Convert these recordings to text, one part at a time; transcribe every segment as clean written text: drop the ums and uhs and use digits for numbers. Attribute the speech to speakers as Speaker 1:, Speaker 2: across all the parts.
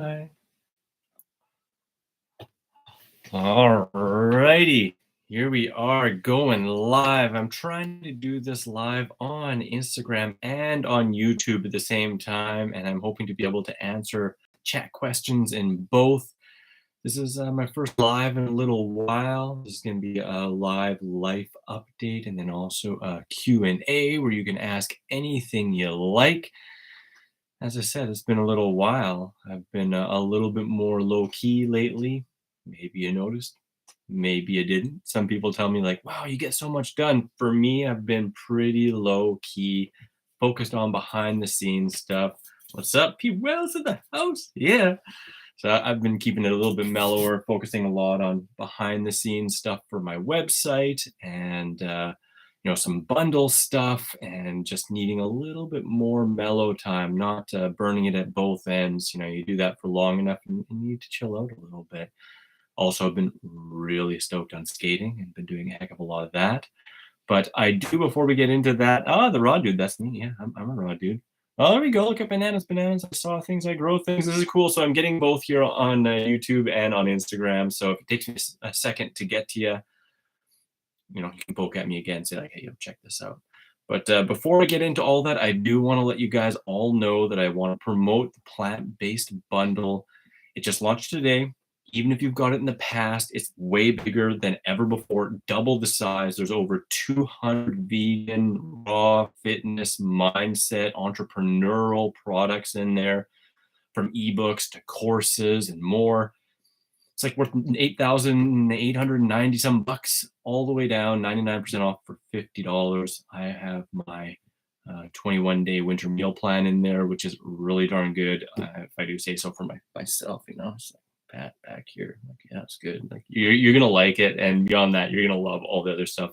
Speaker 1: Bye. All righty. Here we are going live. I'm trying to do this live on Instagram and on YouTube at the same time, and I'm hoping to be able to answer chat questions in both. This is my first live in a little while. This is going to be a live life update and then also a Q&A where you can ask anything you like. As I said, it's been a little while. I've been a little bit more low key lately. Maybe you noticed, maybe you didn't. Some people tell me, like, wow, you get so much done. For me, I've been pretty low key, focused on behind the scenes stuff. What's up, P. Wells in the house? Yeah. So I've been keeping it a little bit mellower, focusing a lot on behind the scenes stuff for my website and some bundle stuff, and just needing a little bit more mellow time, not burning it at both ends. You do that for long enough and you need to chill out a little bit. Also, I've been really stoked on skating and been doing a heck of a lot of that. But I do, before we get into that, the raw dude, that's me. Yeah, I'm a raw dude. Oh, there we go. Look at bananas. I saw things. I grow things. This is cool. So I'm getting both here on YouTube and on Instagram. So if it takes me a second to get to you, you can poke at me again, say like, hey, check this out. But before I get into all that, I do want to let you guys all know that I want to promote the plant-based bundle. It just launched today. Even if you've got it in the past, it's way bigger than ever before, double the size. There's over 200 vegan, raw, fitness, mindset, entrepreneurial products in there, from ebooks to courses and more. It's like worth $8,890 some bucks, all the way down, 99% off for $50. I have my 21-day winter meal plan in there, which is really darn good. If I do say so for myself, it's like pat back here. Like, yeah, it's good. Like you're gonna like it, and beyond that, you're gonna love all the other stuff.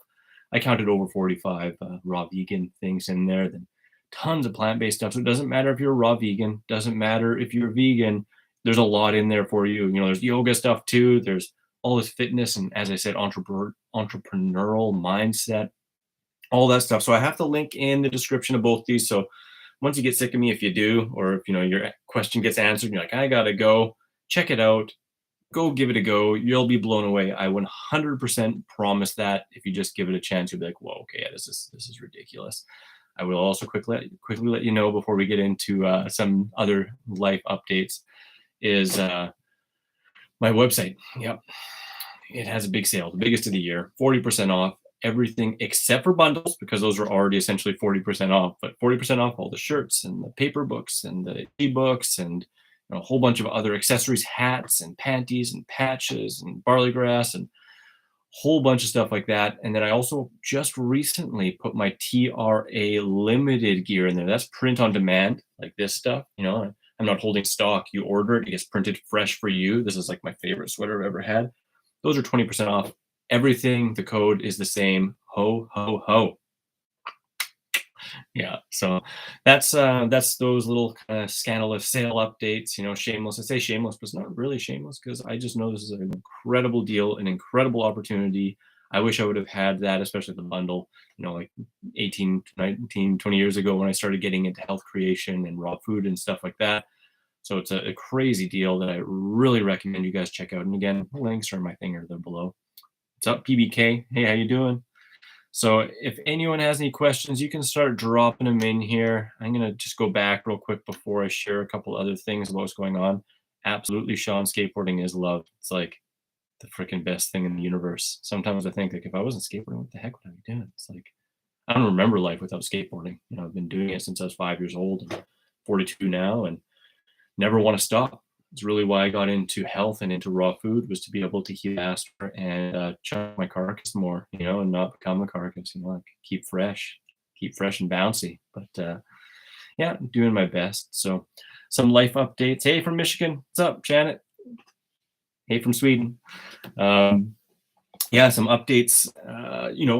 Speaker 1: I counted over 45 raw vegan things in there, then tons of plant-based stuff. So it doesn't matter if you're a raw vegan, doesn't matter if you're vegan. There's a lot in there for you. There's yoga stuff too. There's all this fitness and, as I said, entrepreneurial mindset, all that stuff. So I have the link in the description of both these. So once you get sick of me, if you do, or if your question gets answered, and you're like, I gotta go, check it out. Go give it a go. You'll be blown away. I 100% promise that. If you just give it a chance, you'll be like, whoa, okay, yeah, this is ridiculous. I will also quickly let you know, before we get into some other life updates, is my website. Yep, it has a big sale, the biggest of the year, 40% off everything except for bundles, because those are already essentially 40% off. But 40% off all the shirts and the paper books and the ebooks and a whole bunch of other accessories, hats and panties and patches and barley grass and whole bunch of stuff like that. And then I also just recently put my TRA limited gear in there. That's print on demand, like this stuff. I'm not holding stock. You order it, it gets printed fresh for you. This is like my favorite sweater I've ever had. Those are 20% off everything. The code is the same. Ho, ho, ho. Yeah, so that's those little kind of scandalous sale updates. Shameless. I say shameless, but it's not really shameless, because I just know this is an incredible deal, an incredible opportunity. I wish I would have had that, especially the bundle, like 18, 19, 20 years ago, when I started getting into health creation and raw food and stuff like that. So it's a crazy deal that I really recommend you guys check out. And again, links are in my thing or they're below. What's up, PBK? Hey, how you doing? So if anyone has any questions, you can start dropping them in here. I'm going to just go back real quick before I share a couple other things about what's going on. Absolutely, Sean, skateboarding is love. It's like the freaking best thing in the universe. Sometimes I think, like, if I wasn't skateboarding, what the heck would I be doing? It's like, I don't remember life without skateboarding. I've been doing it since I was 5 years old. I'm 42 now and never want to stop. It's really why I got into health and into raw food, was to be able to heal faster and chunk my carcass more, and not become a carcass, like keep fresh and bouncy. But yeah, I'm doing my best. So some life updates. Hey, from Michigan. What's up, Janet? Hey, from Sweden. Yeah, some updates.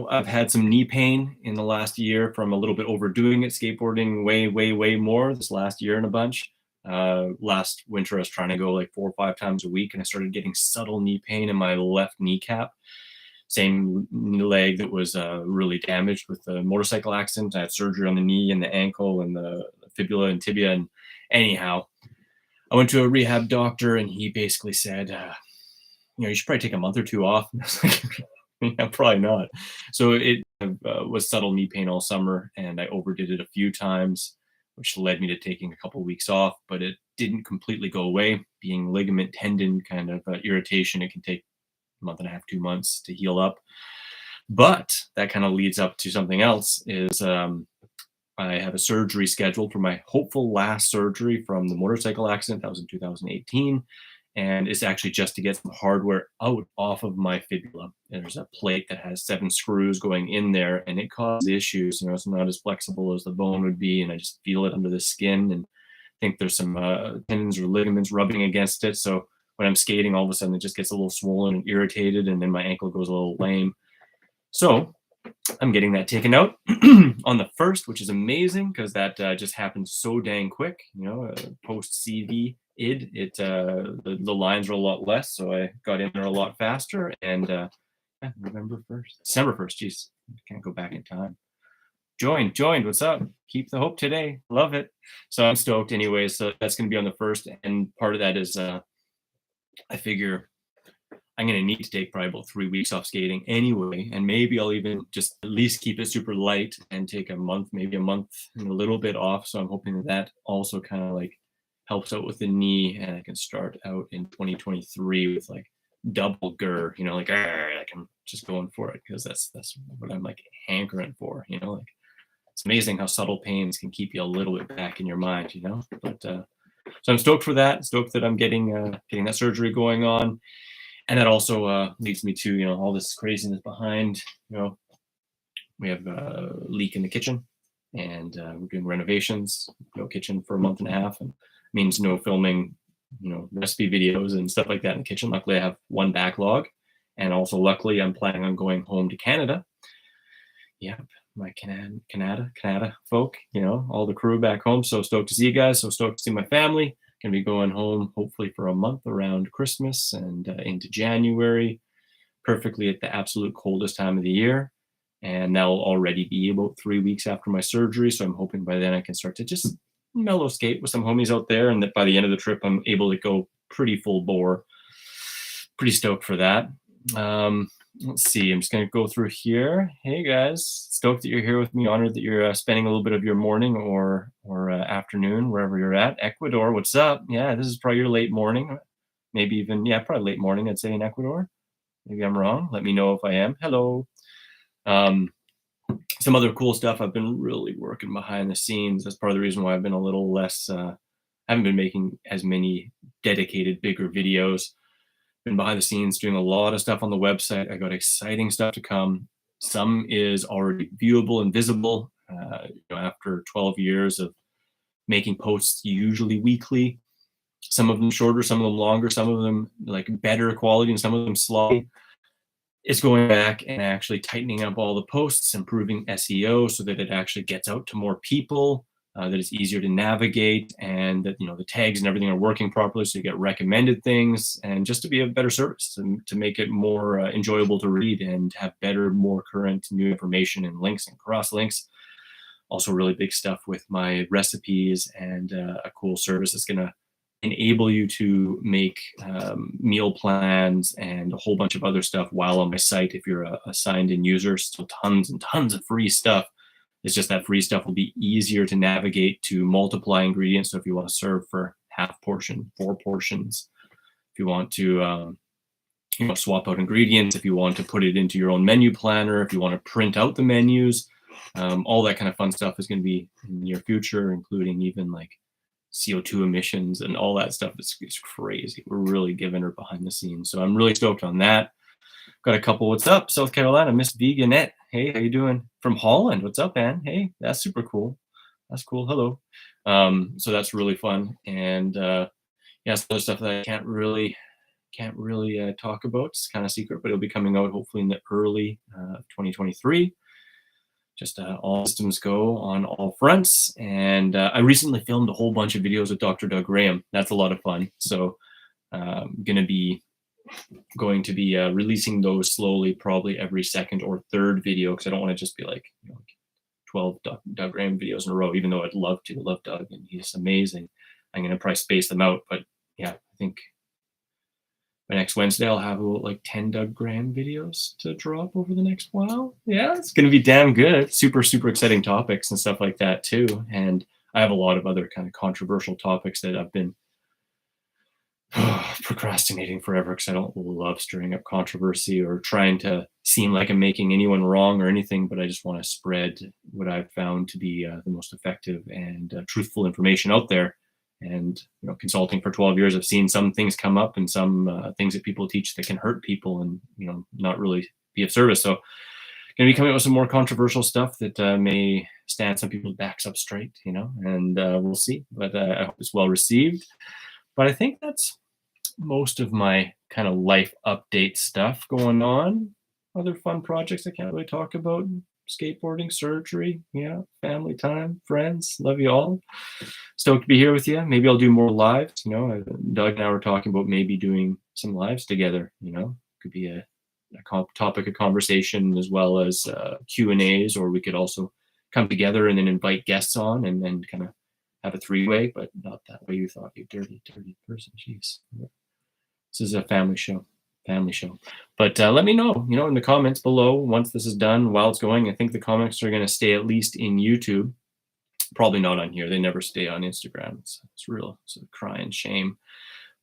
Speaker 1: I've had some knee pain in the last year from a little bit overdoing it, skateboarding way more this last year and a bunch. Last winter, I was trying to go like 4 or 5 times a week, and I started getting subtle knee pain in my left kneecap. Same leg that was really damaged with the motorcycle accident. I had surgery on the knee and the ankle and the fibula and tibia. And anyhow, I went to a rehab doctor and he basically said, you should probably take a month or two off. And I was like, yeah, probably not. So it was subtle knee pain all summer, and I overdid it a few times, which led me to taking a couple of weeks off, but it didn't completely go away. Being ligament tendon kind of irritation, it can take a month and a half, 2 months to heal up. But that kind of leads up to something else is I have a surgery scheduled for my hopeful last surgery from the motorcycle accident. That was in 2018. And it's actually just to get some hardware out off of my fibula. And there's a plate that has 7 screws going in there, and it causes issues. It's not as flexible as the bone would be, and I just feel it under the skin and think there's some tendons or ligaments rubbing against it. So when I'm skating, all of a sudden it just gets a little swollen and irritated, and then my ankle goes a little lame. So I'm getting that taken out on the 1st, which is amazing because that just happened so dang quick. Post CV id, the lines are a lot less, so I got in there a lot faster. And November 1st, December 1st. Geez, can't go back in time. Joined. What's up? Keep the hope today. Love it. So I'm stoked. Anyway, so that's going to be on the 1st, and part of that is I figure I'm going to need to take probably about 3 weeks off skating anyway. And maybe I'll even just at least keep it super light and take a month, maybe a month and a little bit off. So I'm hoping that also kind of like helps out with the knee, and I can start out in 2023 with like double GER, like I can just going for it because that's what I'm like hankering for, like it's amazing how subtle pains can keep you a little bit back in your mind, but so I'm stoked for that. Stoked that I'm getting that surgery going on. And that also leads me to, all this craziness behind, we have a leak in the kitchen, and we're doing renovations, no kitchen for a month and a half, and means no filming, recipe videos and stuff like that in the kitchen. Luckily, I have one backlog, and also luckily I'm planning on going home to Canada. Yep, my Canada folk, all the crew back home. So stoked to see you guys. So stoked to see my family. Going to be going home hopefully for a month around Christmas and into January, perfectly at the absolute coldest time of the year. And that'll already be about 3 weeks after my surgery. So I'm hoping by then I can start to just mellow skate with some homies out there, and that by the end of the trip, I'm able to go pretty full bore. Pretty stoked for that. Let's see. I'm just going to go through here. Hey guys, stoked that you're here with me. Honored that you're spending a little bit of your morning or afternoon wherever you're at. Ecuador, what's up? Yeah, this is probably your late morning, maybe even probably late morning. I'd say in Ecuador. Maybe I'm wrong. Let me know if I am. Hello. Some other cool stuff. I've been really working behind the scenes. That's part of the reason why I've been a little less. I haven't been making as many dedicated, bigger videos. Been behind the scenes doing a lot of stuff on the website. I got exciting stuff to come. Some is already viewable and visible after 12 years of making posts, usually weekly. Some of them shorter, some of them longer, some of them like better quality, and some of them sloppy. It's going back and actually tightening up all the posts, improving SEO so that it actually gets out to more people, that it's easier to navigate, and that the tags and everything are working properly, so you get recommended things, and just to be a better service and to make it more enjoyable to read and have better, more current new information and links and cross links. Also really big stuff with my recipes and a cool service that's going to enable you to make meal plans and a whole bunch of other stuff while on my site if you're a signed in user. Still tons and tons of free stuff. It's just that free stuff will be easier to navigate to multiply ingredients. So if you want to serve for half portion, 4 portions, if you want to swap out ingredients, if you want to put it into your own menu planner, if you want to print out the menus, all that kind of fun stuff is going to be in the near future, including even like CO2 emissions and all that stuff. It's crazy. We're really giving her behind the scenes. So I'm really stoked on that. Got a couple. What's up, South Carolina? Miss Veganette. Hey, how you doing? From Holland. What's up, man? Hey, that's super cool. That's cool. Hello. So that's really fun. And some other stuff that I can't really talk about. It's kind of secret, but it'll be coming out hopefully in the early 2023. Just all systems go on all fronts. And I recently filmed a whole bunch of videos with Dr. Doug Graham. That's a lot of fun. So going to be releasing those slowly, probably every second or third video, because I don't want to just be like 12 Doug Graham videos in a row, even though I'd love to. Love Doug, and he's amazing. I'm going to probably space them out. But yeah, I think by next Wednesday, I'll have about like 10 Doug Graham videos to drop over the next while. Yeah, it's going to be damn good. Super, super exciting topics and stuff like that too. And I have a lot of other kind of controversial topics that I've been procrastinating forever because I don't love stirring up controversy or trying to seem like I'm making anyone wrong or anything, but I just want to spread what I've found to be the most effective and truthful information out there. And consulting for 12 years, I've seen some things come up and some things that people teach that can hurt people and not really be of service. So, going to be coming up with some more controversial stuff that may stand some people's backs up straight, and we'll see. But I hope it's well received. But I think that's most of my kind of life update stuff going on. Other fun projects I can't really talk about. Skateboarding, surgery, family time, friends. Love you all. Stoked to be here with you. Maybe I'll do more lives. Doug and I were talking about maybe doing some lives together. Could be a topic of conversation as well as Q&As, or we could also come together and then invite guests on and then kind of have a three-way, but not that way you thought, you dirty, dirty person. Jeez. This is a family show. But let me know, in the comments below once this is done, while it's going. I think the comments are going to stay at least in YouTube. Probably not on here. They never stay on Instagram. It's a crying shame.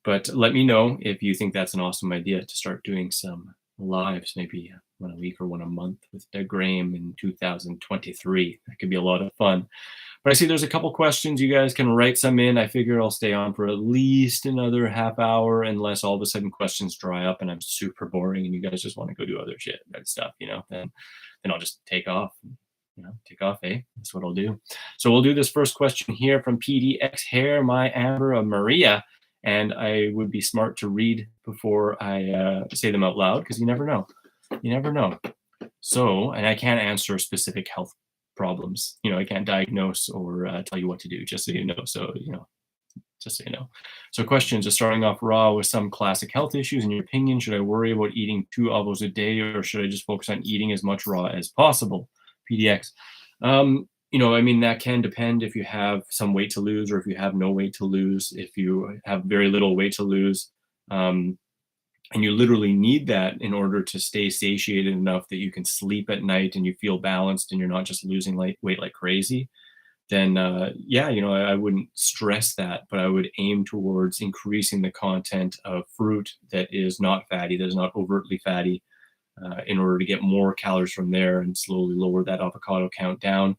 Speaker 1: But let me know if you think that's an awesome idea to start doing some lives, maybe one a week or one a month with Doug Graham in 2023. That could be a lot of fun. But I see there's a couple questions. You guys can write some in. I figure I'll stay on for at least another half hour unless all of a sudden questions dry up and I'm super boring and you guys just want to go do other shit and stuff, then I'll just take off. That's what I'll do. So we'll do this first question here from PDX Hair, my Amber, Maria. And I would be smart to read before I say them out loud because you never know. So, and I can't answer specific health problems. I can't diagnose or tell you what to do, just so you know. So, just so you know. So questions are starting off raw with some classic health issues. In your opinion, should I worry about eating 2 avos a day or should I just focus on eating as much raw as possible? PDX. That can depend if you have some weight to lose or if you have no weight to lose. If you have very little weight to lose, and you literally need that in order to stay satiated enough that you can sleep at night and you feel balanced and you're not just losing weight like crazy, then I wouldn't stress that, but I would aim towards increasing the content of fruit that is not fatty, that is not overtly fatty, in order to get more calories from there and slowly lower that avocado count down.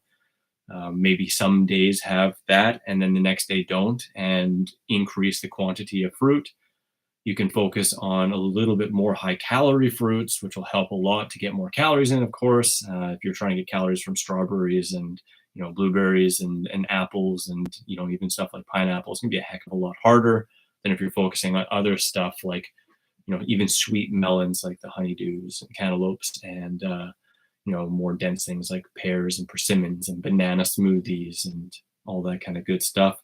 Speaker 1: Maybe some days have that and then the next day don't, and increase the quantity of fruit. You can focus on a little bit more high calorie fruits, which will help a lot to get more calories in, of course. If you're trying to get calories from strawberries and blueberries and apples and even stuff like pineapples, can be a heck of a lot harder than if you're focusing on other stuff like even sweet melons like the honeydews and cantaloupes and more dense things like pears and persimmons and banana smoothies and all that kind of good stuff.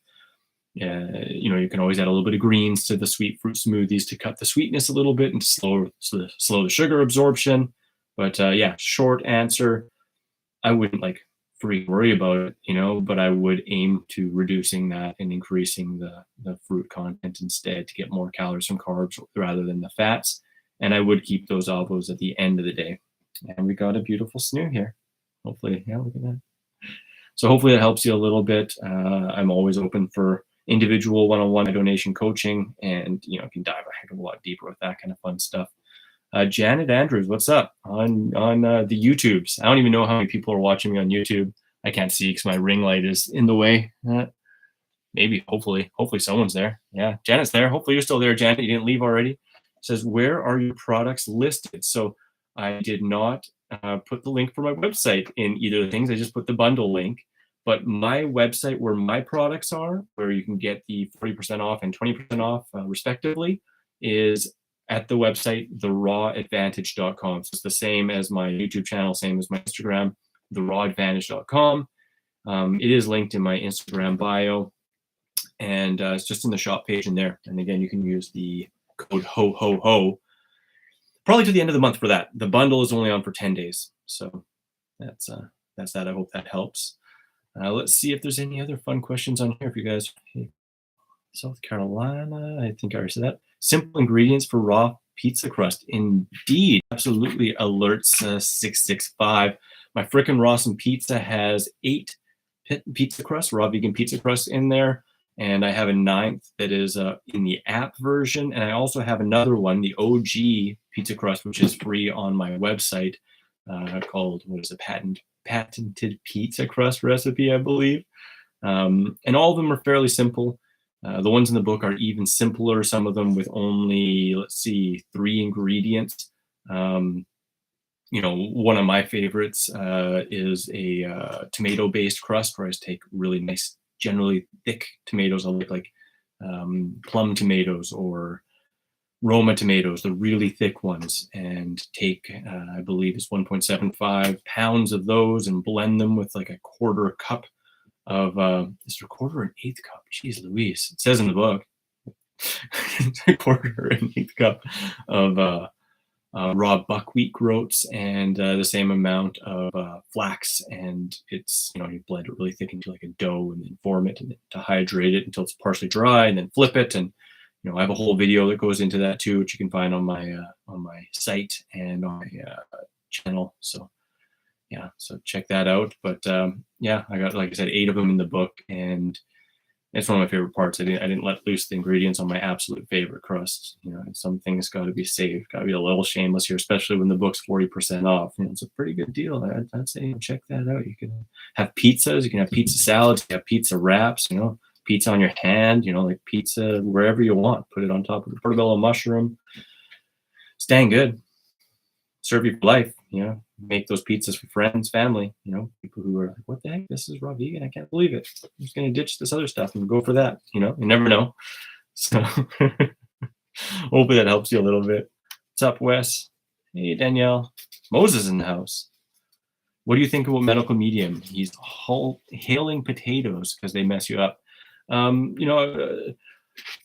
Speaker 1: You can always add a little bit of greens to the sweet fruit smoothies to cut the sweetness a little bit and slow the sugar absorption. But short answer, I wouldn't freak worry about it, but I would aim to reducing that and increasing the fruit content instead to get more calories from carbs rather than the fats. And I would keep those avos at the end of the day. And we got a beautiful snoo here. Hopefully, look at that. So hopefully that helps you a little bit. I'm always open for individual one-on-one donation coaching, and you can dive a heck of a lot deeper with that kind of fun stuff. Janet Andrews, what's up on the YouTubes? I don't even know how many people are watching me on YouTube. I can't see because my ring light is in the way. Maybe, hopefully someone's there. Yeah, Janet's there. Hopefully you're still there, Janet. You didn't leave already. It says, where are your products listed? So I did not put the link for my website in either of the things. I just put the bundle link. But my website where my products are, where you can get the 40% off and 20% off respectively, is at the website, therawadvantage.com. So it's the same as my YouTube channel, same as my Instagram, therawadvantage.com. It is linked in my Instagram bio, and it's just in the shop page in there. And again, you can use the code HOHOHO probably to the end of the month for that. The bundle is only on for 10 days. So that's that. I hope that helps. Let's see if there's any other fun questions on here. If you guys, South Carolina. I think I already said that. Simple ingredients for raw pizza crust. Indeed, absolutely. Alerts 665. My frickin' Rawson pizza has 8 pizza crust, raw vegan pizza crust in there. And I have a 9th that is in the app version. And I also have another one, the OG pizza crust, which is free on my website, called, what is it, patented pizza crust recipe, I believe. And all of them are fairly simple. The ones in the book are even simpler, some of them with only, let's see, 3 ingredients. One of my favorites is a tomato-based crust, where I just take really nice, generally thick tomatoes. I like plum tomatoes or Roma tomatoes, the really thick ones, and take, I believe it's 1.75 pounds of those, and blend them with like a quarter cup of is it a quarter and eighth cup? Jeez Louise. It says in the book a quarter and eighth cup of raw buckwheat groats, and the same amount of flax, and it's, you blend it really thick into like a dough, and then form it, and then to hydrate it until it's partially dry, and then flip it. And I have a whole video that goes into that too, which you can find on my site and on my channel. So yeah, so check that out. But yeah, I got, like I said, 8 of them in the book, and it's one of my favorite parts. I didn't let loose the ingredients on my absolute favorite crust. Some things got to be saved. Got to be a little shameless here, especially when the book's 40% off. It's a pretty good deal. I'd say check that out. You can have pizzas, you can have pizza salads, you have pizza wraps. Pizza on your hand. Like pizza wherever you want. Put it on top of a portobello mushroom. It's dang good. Serve you for life. Make those pizzas for friends, family, people who are like, what the heck, this is raw vegan, I can't believe it, I'm just going to ditch this other stuff and go for that. You never know. So hopefully that helps you a little bit. What's up, Wes? Hey, Danielle. Moses in the house. What do you think about medical medium? He's hailing potatoes because they mess you up.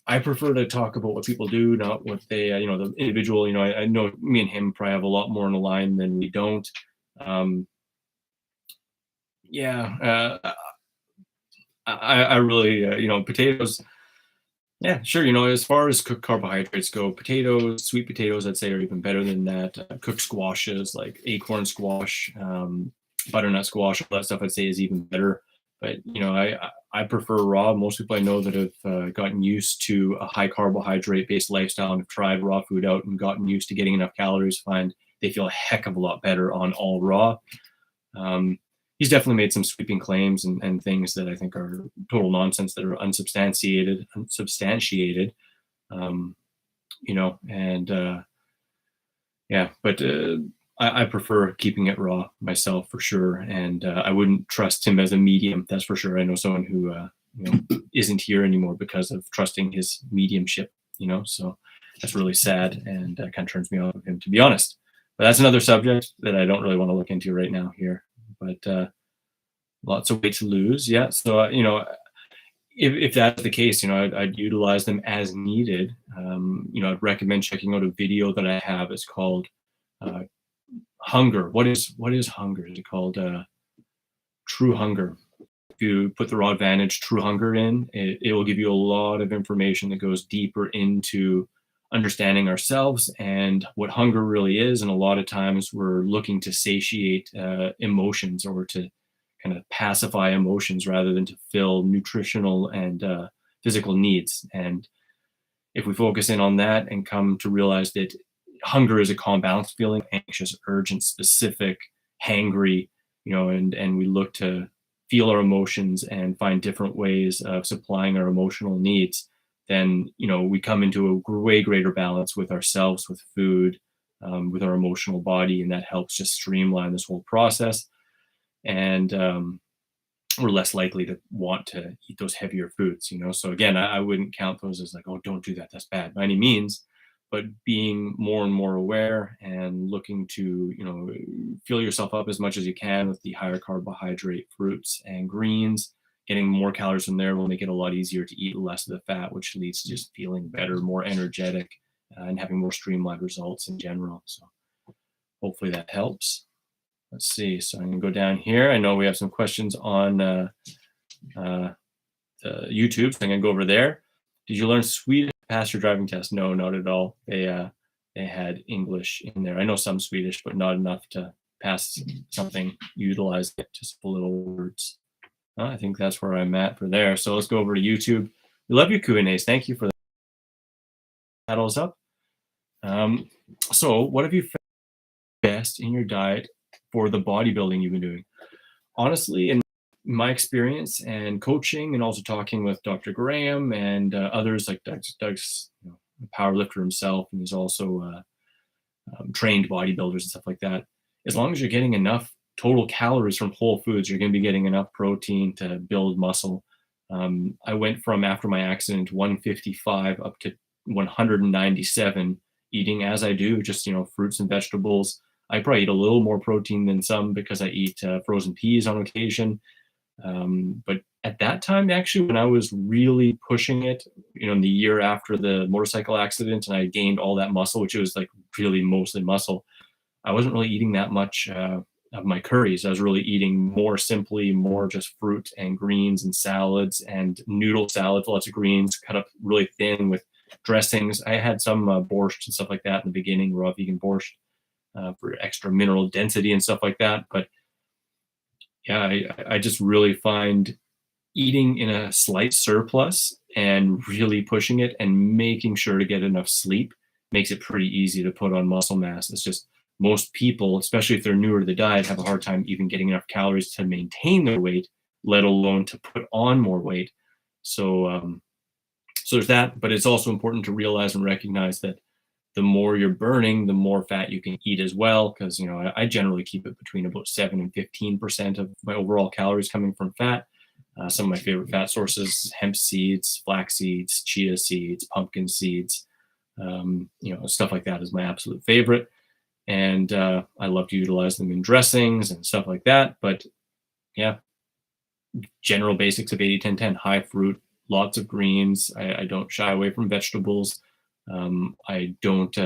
Speaker 1: I prefer to talk about what people do, not what they, the individual. I know me and him probably have a lot more in line than we don't. I really, potatoes. Yeah, sure. As far as cooked carbohydrates go, potatoes, sweet potatoes, I'd say are even better than that. Cooked squashes like acorn squash, butternut squash, all that stuff, I'd say is even better. But I prefer raw. Most people I know that have gotten used to a high carbohydrate based lifestyle and have tried raw food out and gotten used to getting enough calories, find they feel a heck of a lot better on all raw. He's definitely made some sweeping claims and things that I think are total nonsense, that are unsubstantiated. But I prefer keeping it raw myself for sure, and I wouldn't trust him as a medium. That's for sure. I know someone who isn't here anymore because of trusting his mediumship. So that's really sad, and kind of turns me off of him, to be honest. But that's another subject that I don't really want to look into right now here. But lots of weight to lose, yeah. So if that's the case, I'd utilize them as needed. I'd recommend checking out a video that I have. It's called Hunger. What is hunger? Is it called True Hunger? If you put the Raw Advantage True Hunger in, it will give you a lot of information that goes deeper into understanding ourselves and what hunger really is. And a lot of times we're looking to satiate emotions, or to kind of pacify emotions rather than to fill nutritional and physical needs. And if we focus in on that and come to realize that hunger is a calm, balanced feeling, anxious, urgent, specific, hangry, and we look to feel our emotions and find different ways of supplying our emotional needs, then, we come into a way greater balance with ourselves, with food, with our emotional body, and that helps just streamline this whole process. And we're less likely to want to eat those heavier foods. So again, I wouldn't count those as like, oh, don't do that, that's bad by any means. But being more and more aware and looking to, fill yourself up as much as you can with the higher carbohydrate fruits and greens. Getting more calories from there will make it a lot easier to eat less of the fat, which leads to just feeling better, more energetic, and having more streamlined results in general. So hopefully that helps. Let's see. So I'm going to go down here. I know we have some questions on YouTube, so I'm going to go over there. Did you learn Swedish to pass your driving test? No, not at all. They had English in there. I know some Swedish, but not enough to pass something. Utilize it, just little words. I think that's where I'm at for there. So let's go over to YouTube. We love your Q&As. Thank you for that. All up. So what have you found best in your diet for the bodybuilding you've been doing? Honestly, in my experience and coaching, and also talking with Dr. Graham and others like Doug's a power lifter himself, and he's also trained bodybuilders and stuff like that. As long as you're getting enough total calories from whole foods, you're going to be getting enough protein to build muscle. I went from after my accident 155 up to 197, eating as I do, just fruits and vegetables. I probably eat a little more protein than some because I eat frozen peas on occasion. But at that time, actually, when I was really pushing it, in the year after the motorcycle accident, and I gained all that muscle, which was like really mostly muscle, I wasn't really eating that much of my curries. I was really eating more simply, more just fruit and greens and salads and noodle salads, lots of greens, cut up really thin with dressings. I had some borscht and stuff like that in the beginning, raw vegan borscht for extra mineral density and stuff like that. But yeah, I just really find eating in a slight surplus and really pushing it and making sure to get enough sleep makes it pretty easy to put on muscle mass. It's just most people, especially if they're newer to the diet, have a hard time even getting enough calories to maintain their weight, let alone to put on more weight. So, so there's that, but it's also important to realize and recognize that the more you're burning, the more fat you can eat as well. Because I generally keep it between about 7 and 15% of my overall calories coming from fat. Some of my favorite fat sources: hemp seeds, flax seeds, chia seeds, pumpkin seeds, stuff like that is my absolute favorite. And I love to utilize them in dressings and stuff like that. But yeah, general basics of 80-10-10: high fruit, lots of greens. I don't shy away from vegetables. I don't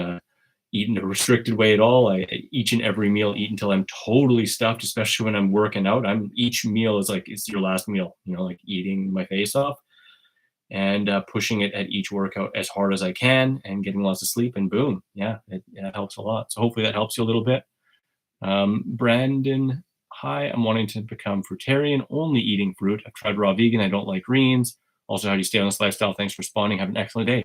Speaker 1: eat in a restricted way at all. Each and every meal eat until I'm totally stuffed, especially when I'm working out. Each meal is like it's your last meal, like eating my face off, and pushing it at each workout as hard as I can and getting lots of sleep, and boom, yeah, it helps a lot. So hopefully that helps you a little bit. Brandon, hi, I'm wanting to become fruitarian, only eating fruit. I've tried raw vegan. I don't like greens. Also, how do you stay on this lifestyle? Thanks for responding. Have an excellent day.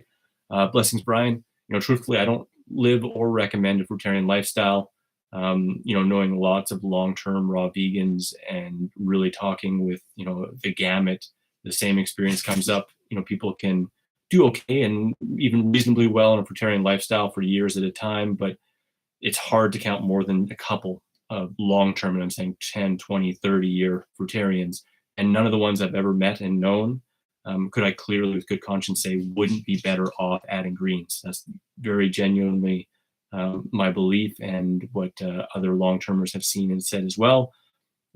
Speaker 1: Blessings, Brian. Truthfully, I don't live or recommend a fruitarian lifestyle. Knowing lots of long-term raw vegans and really talking with, the gamut, the same experience comes up. People can do okay and even reasonably well in a fruitarian lifestyle for years at a time, but it's hard to count more than a couple of long-term, and I'm saying 10, 20, 30-year fruitarians. And none of the ones I've ever met and known could I clearly with good conscience say wouldn't be better off adding greens. That's very genuinely my belief, and what other long-termers have seen and said as well.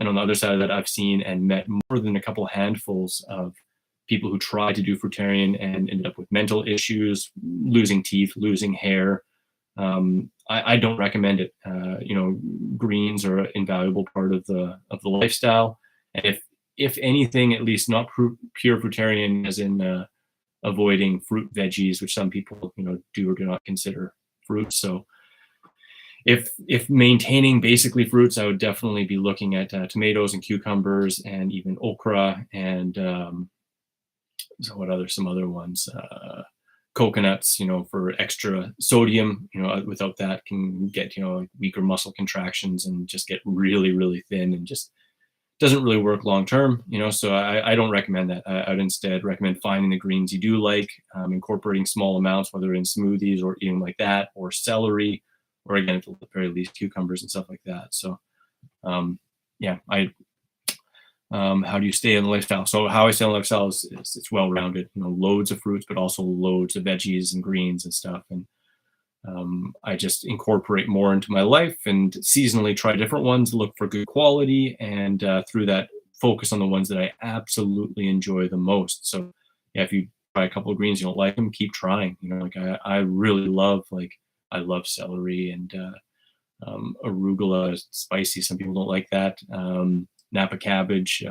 Speaker 1: And on the other side of that, I've seen and met more than a couple handfuls of people who tried to do fruitarian and ended up with mental issues, losing teeth, losing hair. I don't recommend it. Greens are an invaluable part of the lifestyle. And if anything, at least not pure fruitarian, as in avoiding fruit veggies, which some people do or do not consider fruits. So if maintaining basically fruits, I would definitely be looking at tomatoes and cucumbers and even okra and some other ones. Coconuts, for extra sodium, without that can get, weaker muscle contractions and just get really, really thin and just doesn't really work long term, so I don't recommend that. I would instead recommend finding the greens you do like, incorporating small amounts, whether in smoothies or eating like that, or celery, or again, at the very least, cucumbers and stuff like that. So, yeah, how do you stay in the lifestyle? So how I stay in the lifestyle is it's well-rounded, loads of fruits, but also loads of veggies and greens and stuff. And I just incorporate more into my life and seasonally try different ones, look for good quality, and through that focus on the ones that I absolutely enjoy the most. So yeah, if you try a couple of greens, you don't like them, keep trying. I really love, I love celery, and arugula is spicy. Some people don't like that. Napa cabbage,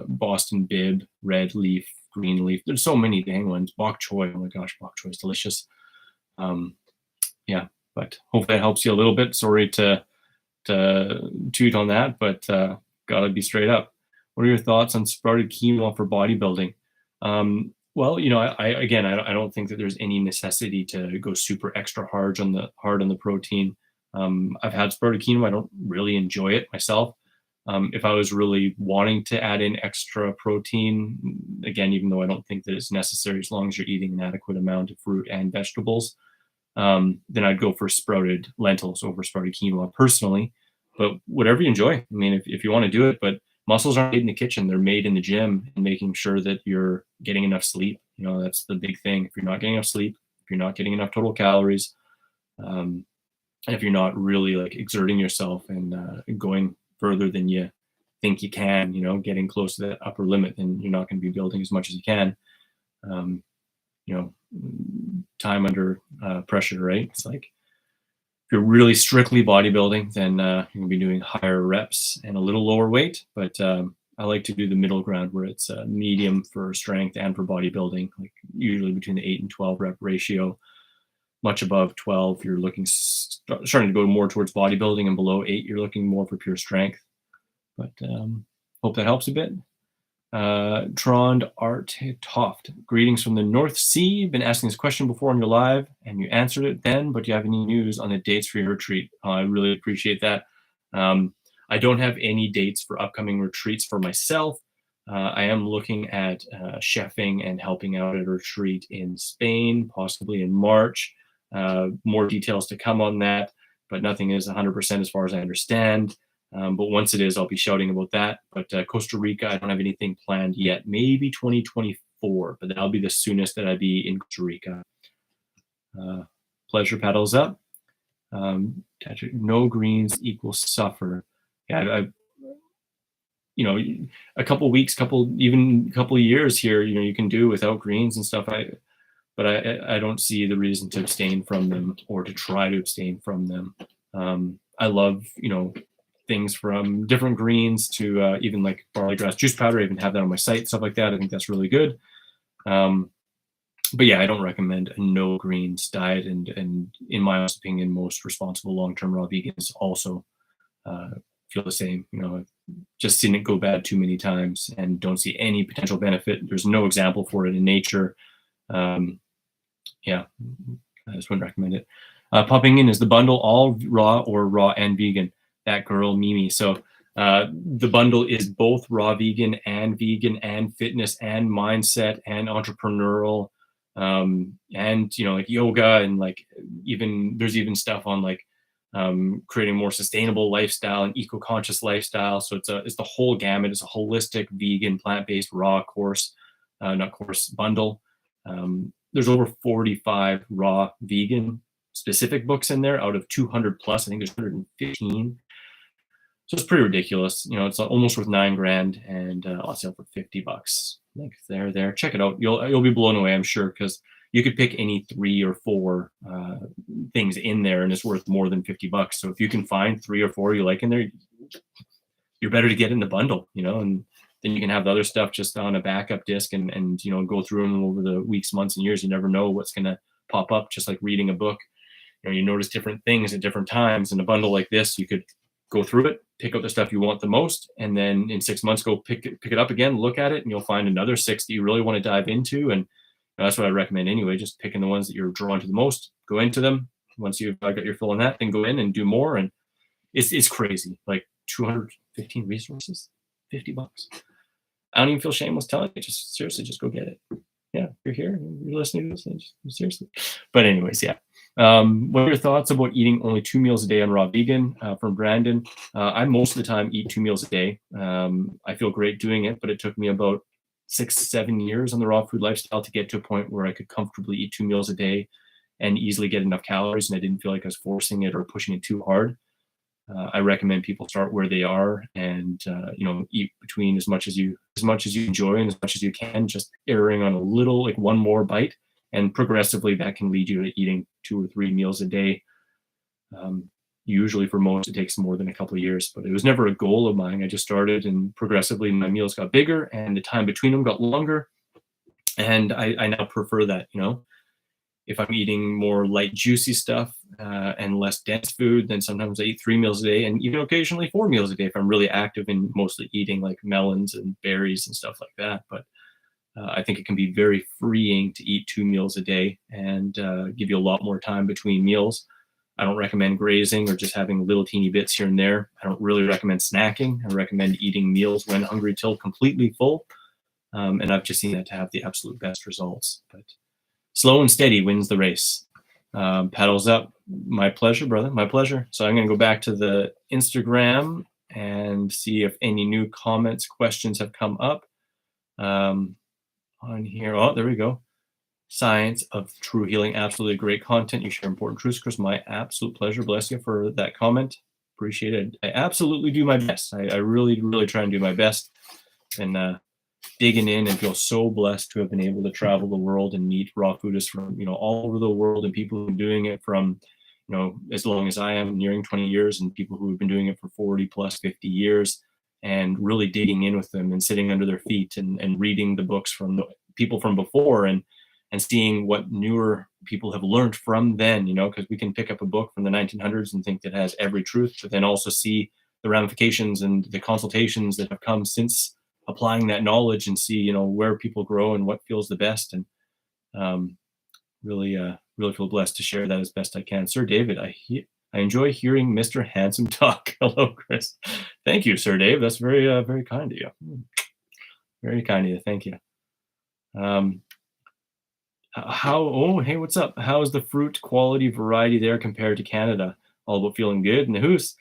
Speaker 1: Boston bib, red leaf, green leaf. There's so many dang ones. Bok choy. Oh my gosh, bok choy is delicious. Yeah, but hopefully that helps you a little bit. Sorry to toot on that, but gotta be straight up. What are your thoughts on sprouted quinoa for bodybuilding? Well, I don't think that there's any necessity to go super extra hard on the protein. I've had sprouted quinoa. I don't really enjoy it myself. If I was really wanting to add in extra protein, again, even though I don't think that it's necessary, as long as you're eating an adequate amount of fruit and vegetables, then I'd go for sprouted lentils over sprouted quinoa personally. But whatever you enjoy. I mean, if you want to do it, but muscles aren't made in the kitchen; they're made in the gym, and making sure that you're getting enough sleep. That's the big thing. If you're not getting enough sleep, if you're not getting enough total calories, and if you're not really like exerting yourself and going further than you think you can, getting close to that upper limit, then you're not going to be building as much as you can. Um, you know, time under pressure, right? It's like if you're really strictly bodybuilding, then you're gonna be doing higher reps and a little lower weight. But I like to do the middle ground where it's medium for strength and for bodybuilding, like usually between the 8 and 12 rep ratio. Much above 12, you're looking starting to go more towards bodybuilding, and below 8, you're looking more for pure strength. But hope that helps a bit. Trond Art Toft. Greetings from the North Sea. Been asking this question before on your live, and you answered it then, but do you have any news on the dates for your retreat? I really appreciate that. I don't have any dates for upcoming retreats for myself. I am looking at chefing and helping out at a retreat in Spain, possibly in March. More details to come on that, but nothing is 100% as far as I understand. But once it is, I'll be shouting about that. But Costa Rica, I don't have anything planned yet. Maybe 2024, but that'll be the soonest that I'd be in Costa Rica. Pleasure paddles up. No greens equals suffer. Yeah, a couple weeks, even couple of years here, you can do without greens and stuff. But I don't see the reason to abstain from them or to try to abstain from them. I love, things from different greens to even like barley grass juice powder. I even have that on my site, stuff like that. I think that's really good. But yeah, I don't recommend a no greens diet. And in my opinion, most responsible long-term raw vegans also feel the same. I've just seen it go bad too many times and don't see any potential benefit. There's no example for it in nature. Yeah, I just wouldn't recommend it. Popping in, is the bundle all raw or raw and vegan? That girl Mimi. So the bundle is both raw vegan and fitness and mindset and entrepreneurial, and like yoga, and like there's even stuff on like creating a more sustainable lifestyle and eco-conscious lifestyle. So it's the whole gamut. It's a holistic vegan plant-based raw bundle. There's over 45 raw vegan specific books in there out of 200 plus. I think there's 115. So it's pretty ridiculous. It's almost worth $9,000, and I'll sell for $50. Like there. Check it out. You'll be blown away, I'm sure, because you could pick any 3 or 4 things in there, and it's worth more than $50. So if you can find 3 or 4 you like in there, you're better to get in the bundle, and then you can have the other stuff just on a backup disc and go through them over the weeks, months, and years. You never know what's going to pop up, just like reading a book. You notice different things at different times. In a bundle like this, you could go through it, pick out the stuff you want the most, and then in 6 months, go pick it up again, look at it, and you'll find another 6 that you really want to dive into. And that's what I recommend anyway, just picking the ones that you're drawn to the most, go into them. Once you've got your fill on that, then go in and do more. And it's crazy, like 215 resources, $50. I don't even feel shameless telling you, just seriously, just go get it. Yeah, you're here, you're listening to this, just seriously. But anyways, yeah. What are your thoughts about eating only 2 meals a day on raw vegan? From Brandon. I most of the time eat 2 meals a day. I feel great doing it, but it took me about 6-7 years on the raw food lifestyle to get to a point where I could comfortably eat 2 meals a day and easily get enough calories, and I didn't feel like I was forcing it or pushing it too hard. I recommend people start where they are and eat between as much as you enjoy and as much as you can, just erring on a little, like one more bite, and progressively that can lead you to eating 2 or 3 meals a day. Usually for most, it takes more than a couple of years, but it was never a goal of mine. I just started, and progressively my meals got bigger and the time between them got longer. And I now prefer that, if I'm eating more light, juicy stuff and less dense food, then sometimes I eat 3 meals a day and even occasionally 4 meals a day if I'm really active in mostly eating like melons and berries and stuff like that. But I think it can be very freeing to eat 2 meals a day and give you a lot more time between meals. I don't recommend grazing or just having little teeny bits here and there. I don't really recommend snacking. I recommend eating meals when hungry till completely full. And I've just seen that to have the absolute best results. But slow and steady wins the race. Paddles up. My pleasure, brother. My pleasure. So I'm going to go back to the Instagram and see if any new comments, questions have come up on here. Oh, there we go. Science of True Healing. Absolutely great content. You share important truths, Chris. My absolute pleasure. Bless you for that comment. Appreciate it. I absolutely do my best. I really, really try and do my best. And digging in and feel so blessed to have been able to travel the world and meet raw foodists from all over the world, and people who've been doing it from as long as I am, nearing 20 years, and people who have been doing it for 40 plus 50 years, and really digging in with them and sitting under their feet and reading the books from the people from before, and seeing what newer people have learned from then, because we can pick up a book from the 1900s and think that it has every truth, but then also see the ramifications and the consultations that have come since applying that knowledge, and see where people grow and what feels the best. And really feel blessed to share that as best I can. Sir David, I enjoy hearing Mr. Handsome talk. Hello, Chris. Thank you, Sir Dave. That's very very kind of you. Very kind of you. Thank you. Hey, what's up? How is the fruit quality variety there compared to Canada? All about feeling good and the hoos.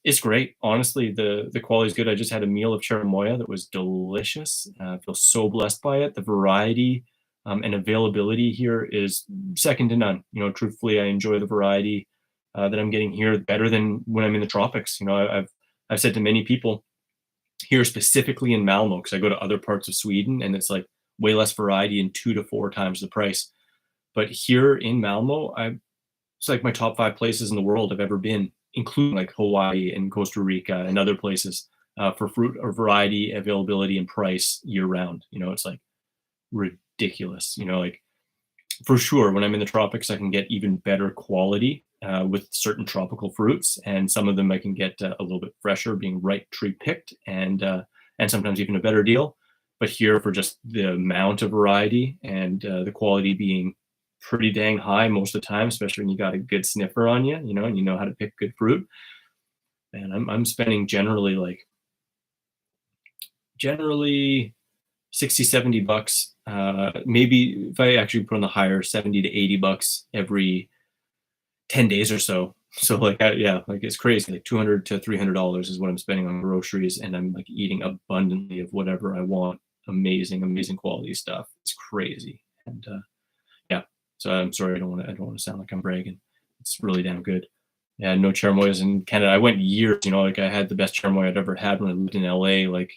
Speaker 1: It's great. Honestly, the quality is good. I just had a meal of cherimoya that was delicious. I feel so blessed by it. The variety and availability here is second to none. Truthfully, I enjoy the variety that I'm getting here better than when I'm in the tropics. I've said to many people here, specifically in Malmo, because I go to other parts of Sweden and it's like way less variety and 2 to 4 times the price. But here in Malmo, it's like my top 5 places in the world I've ever been, including like Hawaii and Costa Rica and other places for fruit or variety, availability, and price year round. It's like ridiculous. Like for sure, when I'm in the tropics, I can get even better quality with certain tropical fruits, and some of them I can get a little bit fresher, being right tree picked, and sometimes even a better deal. But here, for just the amount of variety and the quality being pretty dang high most of the time, especially when you got a good sniffer on you, and you know how to pick good fruit. And I'm spending generally 60, $70, maybe if I actually put on the higher, 70 to $80 every 10 days or so. So like it's crazy. Like $200 to $300 is what I'm spending on groceries, and I'm like eating abundantly of whatever I want. Amazing quality stuff. It's crazy. And so I'm sorry, I don't want to sound like I'm bragging. It's really damn good. Yeah, no cherimoyas in Canada. I went years, like I had the best cherimoya I'd ever had when I lived in LA, like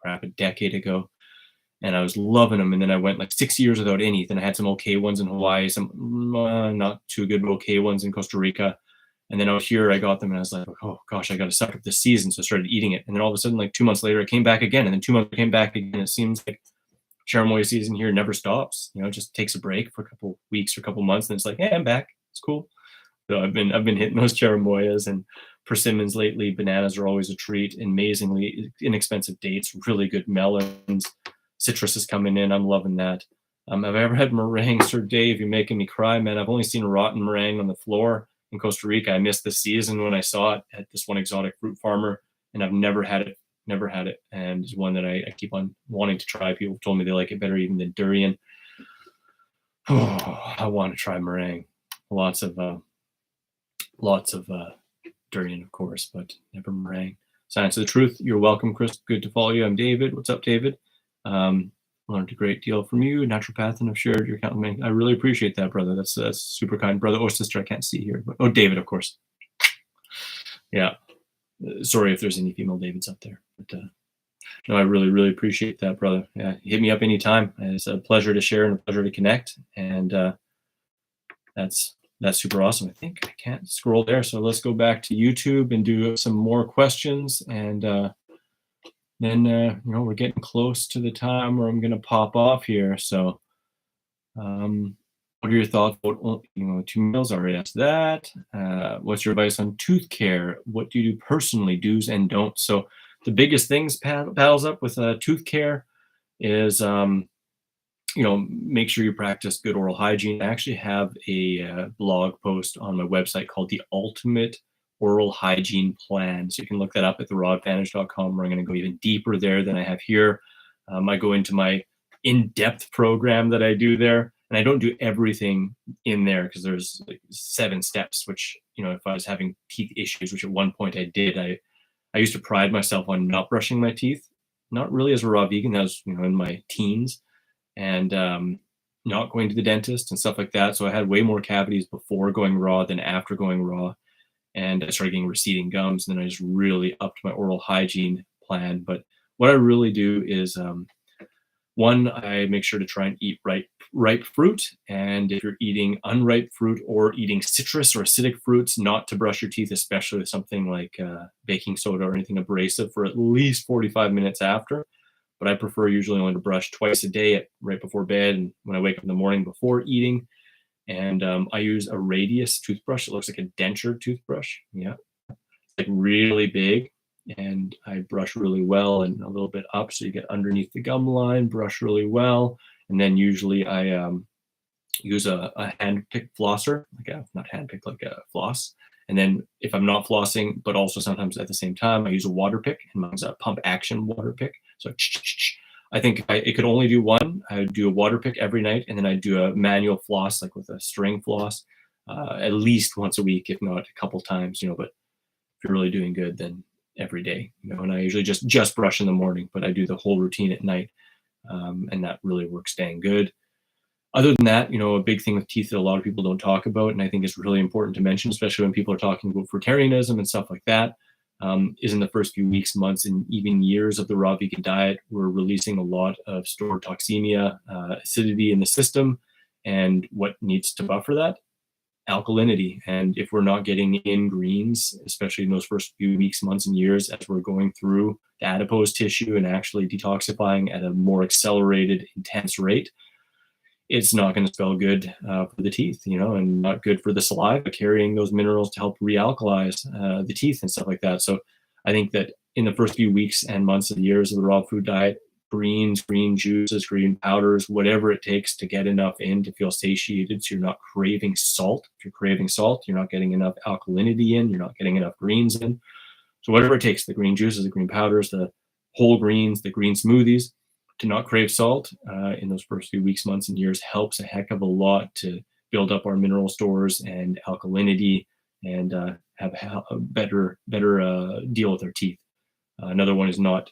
Speaker 1: crap, a decade ago. And I was loving them. And then I went like 6 years without any. Then I had some okay ones in Hawaii, some not too good, but okay ones in Costa Rica. And then out here, I got them and I was like, oh gosh, I got to suck up this season. So I started eating it. And then all of a sudden, like 2 months later, it came back again. And then 2 months, it came back again. It seems like cherimoya season here never stops. It just takes a break for a couple weeks or a couple months. And it's like, hey, I'm back. It's cool. So I've been hitting those cherimoyas and persimmons lately. Bananas are always a treat. Amazingly inexpensive dates, really good melons. Citrus is coming in. I'm loving that. Have I ever had meringue, Sir Dave? You're making me cry, man. I've only seen rotten meringue on the floor in Costa Rica. I missed the season when I saw it at this one exotic fruit farmer, and I've never had it. And it's one that I keep on wanting to try. People told me they like it better even than durian. Oh, I want to try meringue. Lots of durian, of course, but never meringue. Science of the Truth. You're welcome, Chris. Good to follow you. I'm David. What's up, David? Learned a great deal from you, naturopath, and I've shared your account. I really appreciate that, brother. That's super kind, brother or sister. I can't see here, but David, of course. Yeah. Sorry if there's any female Davids up there, but no, I really appreciate that, brother. Yeah, hit me up anytime. It's a pleasure to share and a pleasure to connect, and that's super awesome. I think I can't scroll there, so let's go back to YouTube and do some more questions. And then we're getting close to the time where I'm gonna pop off here. So, what are your thoughts about, 2 meals? I already asked that. What's your advice on tooth care? What do you do personally, do's and don'ts? So the biggest things paddles up with tooth care is make sure you practice good oral hygiene. I actually have a blog post on my website called The Ultimate Oral Hygiene Plan. So you can look that up at therawadvantage.com, where I'm going to go even deeper there than I have here. I go into my in-depth program that I do there, and I don't do everything in there because there's like 7 steps, which, if I was having teeth issues, which at one point I did, I used to pride myself on not brushing my teeth, not really as a raw vegan. That was, in my teens, and not going to the dentist and stuff like that. So I had way more cavities before going raw than after going raw. And I started getting receding gums. And then I just really upped my oral hygiene plan. But what I really do is, one, I make sure to try and eat ripe fruit. And if you're eating unripe fruit or eating citrus or acidic fruits, not to brush your teeth, especially with something like baking soda or anything abrasive, for at least 45 minutes after. But I prefer usually only to brush twice a day, right before bed and when I wake up in the morning before eating. And I use a radius toothbrush. It looks like a denture toothbrush. Yeah, it's like really big. And I brush really well and a little bit up, so you get underneath the gum line, brush really well. And then usually I use a hand pick flosser, not hand pick, like a floss. And then if I'm not flossing, but also sometimes at the same time, I use a water pick, and mine's a pump action water pick. So I think if it could only do one, I would do a water pick every night, and then I'd do a manual floss, like with a string floss, at least once a week, if not a couple times. But if you're really doing good, then every day. And I usually just brush in the morning, but I do the whole routine at night, and that really works dang good. Other than that, a big thing with teeth that a lot of people don't talk about, and I think is really important to mention, especially when people are talking about fruitarianism and stuff like that, is in the first few weeks, months, and even years of the raw vegan diet, we're releasing a lot of stored toxemia, acidity in the system, and what needs to buffer that? Alkalinity. And if we're not getting in greens, especially in those first few weeks, months, and years, as we're going through the adipose tissue and actually detoxifying at a more accelerated, intense rate, it's not going to spell good for the teeth, and not good for the saliva carrying those minerals to help realkalize the teeth and stuff like that. So I think that in the first few weeks and months and years of the raw food diet, greens, green juices, green powders, whatever it takes to get enough in to feel satiated, so you're not craving salt. If you're craving salt, you're not getting enough alkalinity in, you're not getting enough greens in. So whatever it takes, the green juices, the green powders, the whole greens, the green smoothies, to not crave salt in those first few weeks, months, and years helps a heck of a lot to build up our mineral stores and alkalinity, and have a better deal with our teeth. Another one is not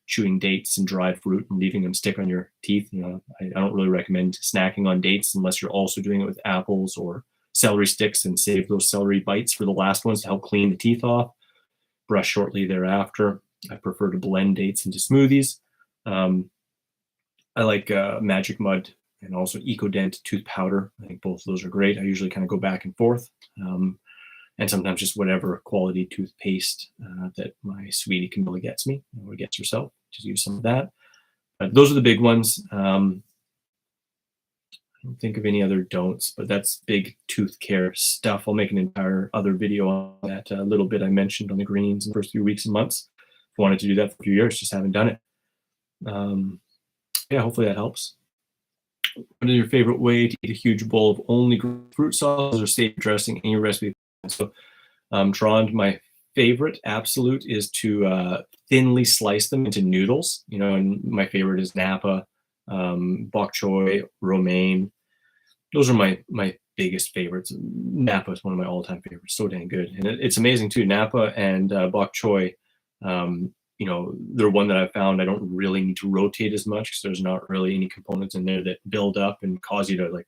Speaker 1: chewing dates and dried fruit and leaving them stick on your teeth. I don't really recommend snacking on dates unless you're also doing it with apples or celery sticks, and save those celery bites for the last ones to help clean the teeth off. Brush shortly thereafter. I prefer to blend dates into smoothies. I like Magic Mud and also EcoDent tooth powder. I think both of those are great. I usually kind of go back and forth, and sometimes just whatever quality toothpaste that my sweetie Camilla gets me or gets herself. Just use some of that. Those are the big ones. I don't think of any other don'ts, but that's big tooth care stuff. I'll make an entire other video on that little bit I mentioned on the greens in the first few weeks and months. If I wanted to do that for a few years, just haven't done it. Yeah, hopefully that helps. What is your favorite way to eat a huge bowl of only fruit sauce or savory dressing in your recipe? So, Trond, my favorite absolute is to thinly slice them into noodles. And my favorite is Napa, bok choy, romaine. Those are my biggest favorites. Napa is one of my all-time favorites. So dang good, and it's amazing too. Napa and bok choy. They're one that I found I don't really need to rotate as much, because there's not really any components in there that build up and cause you to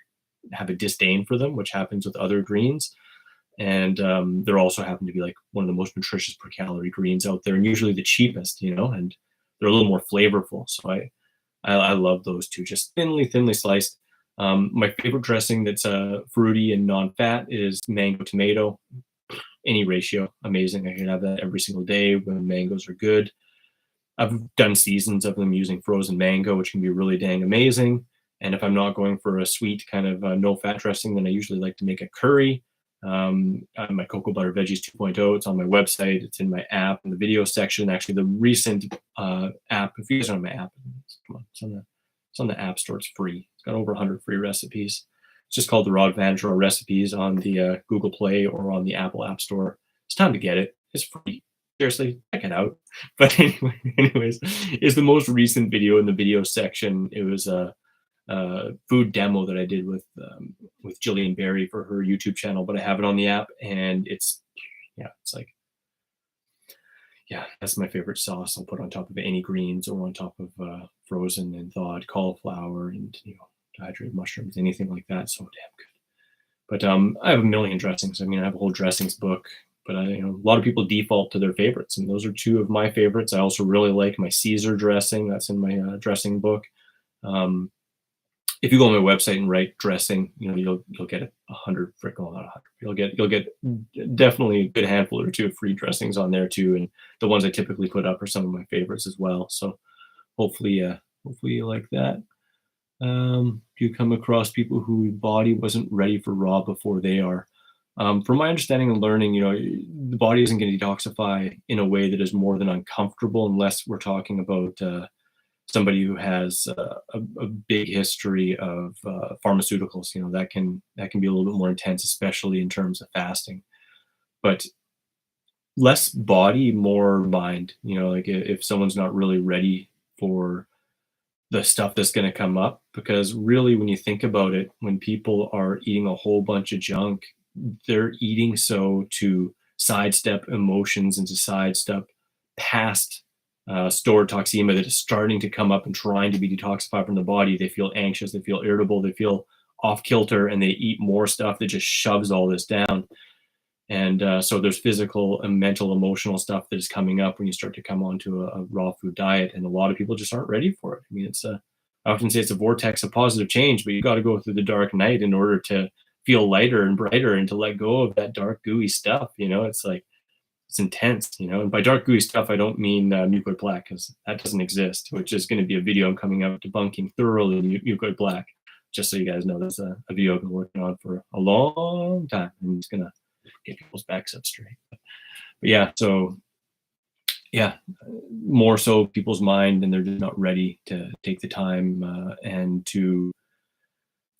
Speaker 1: have a disdain for them, which happens with other greens. And they're also happen to be one of the most nutritious per calorie greens out there, and usually the cheapest, and they're a little more flavorful. So I love those two, just thinly sliced. My favorite dressing that's fruity and non-fat is mango tomato. Any ratio, amazing. I can have that every single day when mangoes are good. I've done seasons of them using frozen mango, which can be really dang amazing. And if I'm not going for a sweet kind of no-fat dressing, then I usually like to make a curry. My cocoa butter veggies 2.0. It's on my website. It's in my app in the video section. Actually, the recent app, if you guys don't have my app, come on, it's on the app store. It's free. It's got over 100 free recipes. It's just called the Rod Vandershore Recipes on the Google Play or on the Apple App Store. It's time to get it. It's free. Seriously, check it out. But anyways, is the most recent video in the video section. It was a food demo that I did with Jillian Berry for her YouTube channel, but I have it on the app, and it's like, yeah, that's my favorite sauce. I'll put on top of any greens or on top of frozen and thawed cauliflower and dehydrated mushrooms, anything like that. So damn good. But I have a million dressings. I mean, I have a whole dressings book. But a lot of people default to their favorites, and those are two of my favorites. I also really like my Caesar dressing. That's in my dressing book. If you go on my website and write dressing, you'll get 100 freaking lot. You'll get definitely a good handful or two of free dressings on there too, and the ones I typically put up are some of my favorites as well. So hopefully you like that. You come across people whose body wasn't ready for raw before they are. From my understanding and learning, the body isn't going to detoxify in a way that is more than uncomfortable unless we're talking about somebody who has a big history of pharmaceuticals. That can be a little bit more intense, especially in terms of fasting. But less body, more mind. Like if someone's not really ready for the stuff that's going to come up, because really, when you think about it, when people are eating a whole bunch of junk, they're eating so to sidestep emotions and to sidestep past stored toxemia that is starting to come up and trying to be detoxified from the body. They feel anxious, they feel irritable, they feel off kilter, and they eat more stuff that just shoves all this down. And so there's physical and mental, emotional stuff that is coming up when you start to come onto a raw food diet. And a lot of people just aren't ready for it. I mean, I often say it's a vortex of positive change, but you got to go through the dark night in order to feel lighter and brighter and to let go of that dark gooey stuff. It's like, it's intense, and by dark gooey stuff, I don't mean mucoid plaque, because that doesn't exist, which is going to be a video I'm coming out debunking thoroughly mucoid plaque. Just so you guys know, that's a video I've been working on for a long time. I'm just going to get people's backs up straight. But yeah, so yeah, more so people's mind, and they're just not ready to take the time and to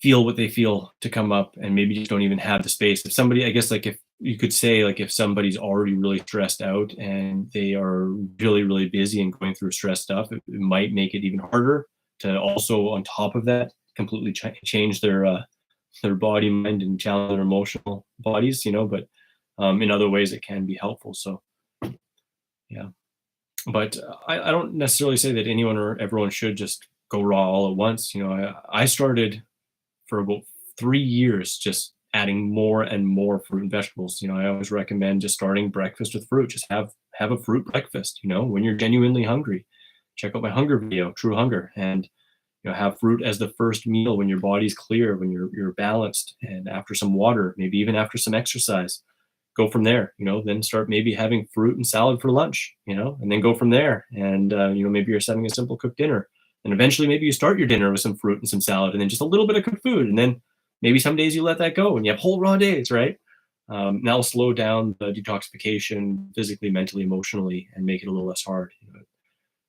Speaker 1: feel what they feel to come up, and maybe just don't even have the space. If somebody, I guess, like if you could say, like if somebody's already really stressed out and they are really, really busy and going through stress stuff, it might make it even harder to also, on top of that, completely change their body, mind, and challenge their emotional bodies, but in other ways it can be helpful. So yeah, but I don't necessarily say that anyone or everyone should just go raw all at once. I started for about 3 years just adding more and more fruit and vegetables. I always recommend just starting breakfast with fruit. Just have a fruit breakfast, when you're genuinely hungry. Check out my hunger video, True Hunger, and have fruit as the first meal when your body's clear, when you're balanced, and after some water, maybe even after some exercise. Go from there, then start maybe having fruit and salad for lunch, and then go from there. And maybe you're having a simple cooked dinner. And eventually maybe you start your dinner with some fruit and some salad and then just a little bit of cooked food. And then maybe some days you let that go and you have whole raw days, right? That'll slow down the detoxification physically, mentally, emotionally, and make it a little less hard.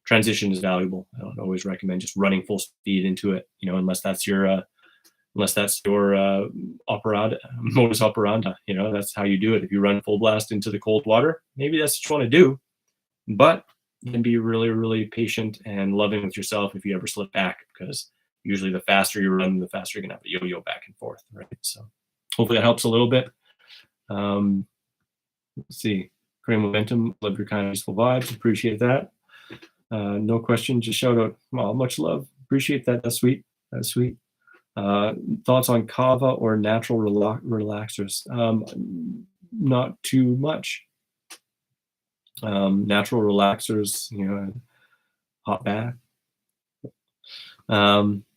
Speaker 1: Transition is valuable. I don't always recommend just running full speed into it, unless that's your modus operandi. That's how you do it. If you run full blast into the cold water, maybe that's what you want to do. But you can be really, really patient and loving with yourself if you ever slip back, because usually the faster you run, the faster you're going to have to yo-yo back and forth, right? So hopefully that helps a little bit. Let's see. Creating momentum. Love your kind of useful vibes. Appreciate that. No question. Just shout out. Well, much love. Appreciate that. That's sweet. That's sweet. Thoughts on kava or natural relaxers? Not too much. Natural relaxers, hot bath.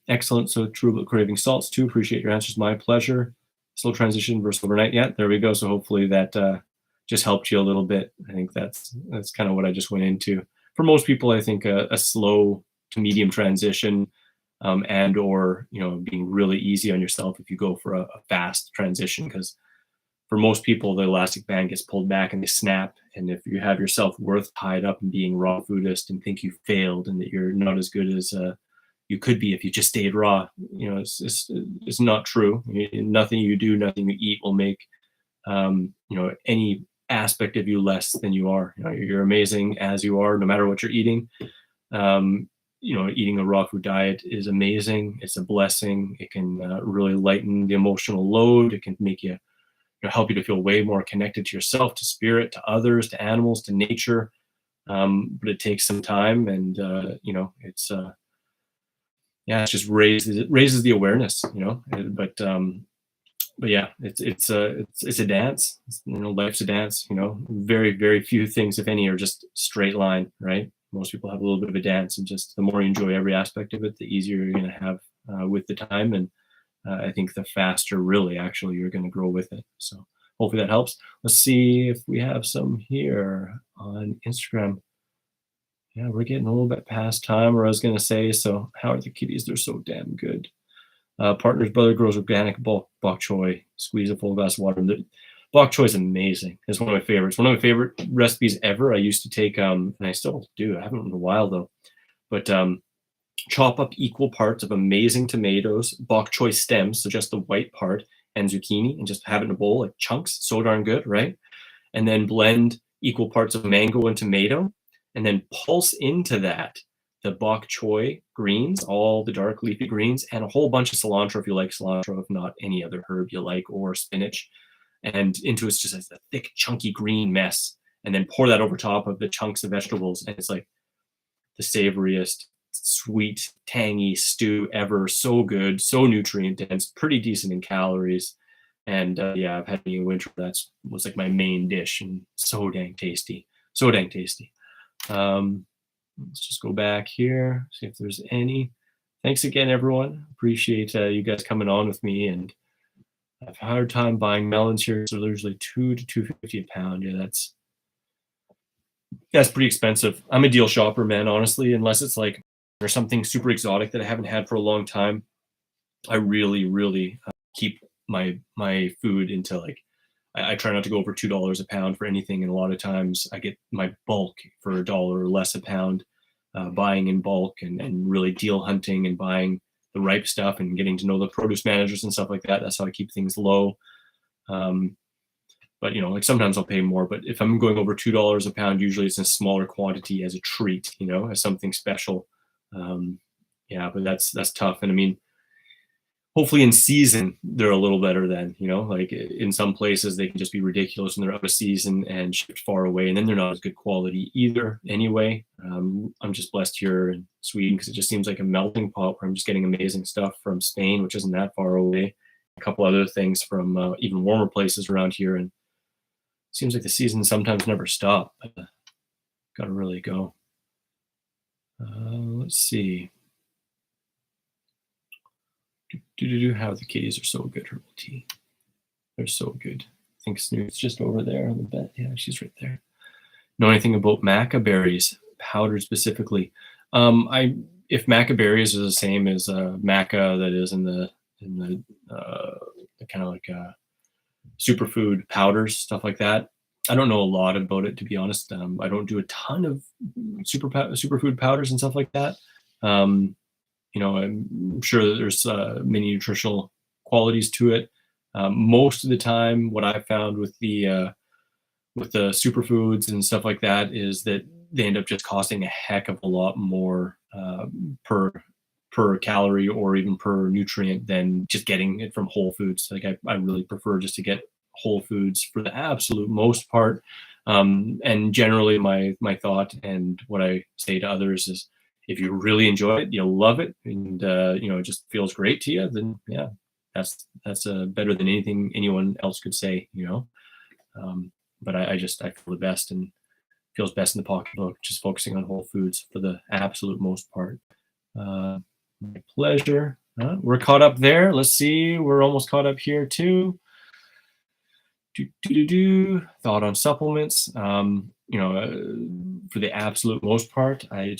Speaker 1: Excellent. So true about craving salts too. Appreciate your answers. My pleasure. Slow transition versus overnight. Yeah, there we go. So hopefully that just helped you a little bit. I think that's kind of what I just went into. for most people, I think a slow to medium transition, and or being really easy on yourself if you go for a fast transition, because for most people the elastic band gets pulled back and they snap, and if you have your self-worth tied up in being raw foodist and think you failed and that you're not as good as you could be if you just stayed raw, it's not true. Nothing you do, nothing you eat will make any aspect of you less than you are. You're amazing as you are, no matter what you're eating. Eating a raw food diet is amazing. It's a blessing. It can really lighten the emotional load. It can make you, help you to feel way more connected to yourself, to spirit, to others, to animals, to nature. But it takes some time, and it's it's just raises the awareness, but yeah, it's a dance. Life's a dance. Very very few things, if any, are just straight line, right? Most people have a little bit of a dance, and just the more you enjoy every aspect of it, the easier you're going to have with the time, and I think the faster, really, actually, you're going to grow with it. So hopefully that helps. Let's see if we have some here on Instagram. Yeah, we're getting a little bit past time, or I was going to say, so how are the kitties? They're so damn good. Partner's brother grows organic bok choy. Squeeze a full glass of water. Bok choy is amazing. It's one of my favorites. One of my favorite recipes ever. I used to take, and I still do. I haven't in a while though. But chop up equal parts of amazing tomatoes, bok choy stems, so just the white part, and zucchini, and just have it in a bowl like chunks. So darn good, right? And then blend equal parts of mango and tomato, and then pulse into that the bok choy greens, all the dark leafy greens, and a whole bunch of cilantro if you like cilantro, if not any other herb you like, or spinach. And into it's just a thick, chunky green mess. And then pour that over top of the chunks of vegetables. And it's like the savoriest, sweet, tangy stew ever. So good, so nutrient dense, pretty decent in calories. And I've had it in winter. Was like my main dish, and so dang tasty. So dang tasty. Let's just go back here, see if there's any. Thanks again, everyone. Appreciate you guys coming on with me. And I've had a hard time buying melons here, so they're usually $2 to $2.50 a pound. Yeah, that's pretty expensive. I'm a deal shopper, man, honestly, unless it's like there's something super exotic that I haven't had for a long time. I really, really keep my food into like, I try not to go over $2 a pound for anything, and a lot of times I get my bulk for $1 or less a pound, buying in bulk and really deal hunting and buying the ripe stuff and getting to know the produce managers and stuff like that. That's how I keep things low. But like sometimes I'll pay more, but if I'm going over $2 a pound, usually it's in a smaller quantity as a treat, as something special. But that's tough. And I mean, hopefully in season they're a little better then, like in some places they can just be ridiculous and they're out of season and shipped far away, and then they're not as good quality either anyway. I'm just blessed here in Sweden because it just seems like a melting pot where I'm just getting amazing stuff from Spain, which isn't that far away, a couple other things from even warmer places around here, and it seems like the seasons sometimes never stop. Gotta really go. Let's see. How the kitties are so good. Herbal tea. They're so good. I think Snoot's just over there on the bed. Yeah, she's right there. Know anything about maca berries, powdered specifically? If maca berries are the same as maca that is in the kind of like superfood powders, stuff like that. I don't know a lot about it, to be honest. I don't do a ton of superfood powders and stuff like that. I'm sure that there's many nutritional qualities to it. Most of the time, what I've found with the superfoods and stuff like that is that they end up just costing a heck of a lot more per calorie or even per nutrient than just getting it from whole foods. Like I really prefer just to get whole foods for the absolute most part. And generally my thought and what I say to others is, if you really enjoy it, you'll love it, and it just feels great to you, then yeah, that's better than anything anyone else could say, but I feel the best and feels best in the pocketbook, just focusing on whole foods for the absolute most part. My pleasure. We're caught up there. Let's see, we're almost caught up here too. Thought on supplements. for the absolute most part, I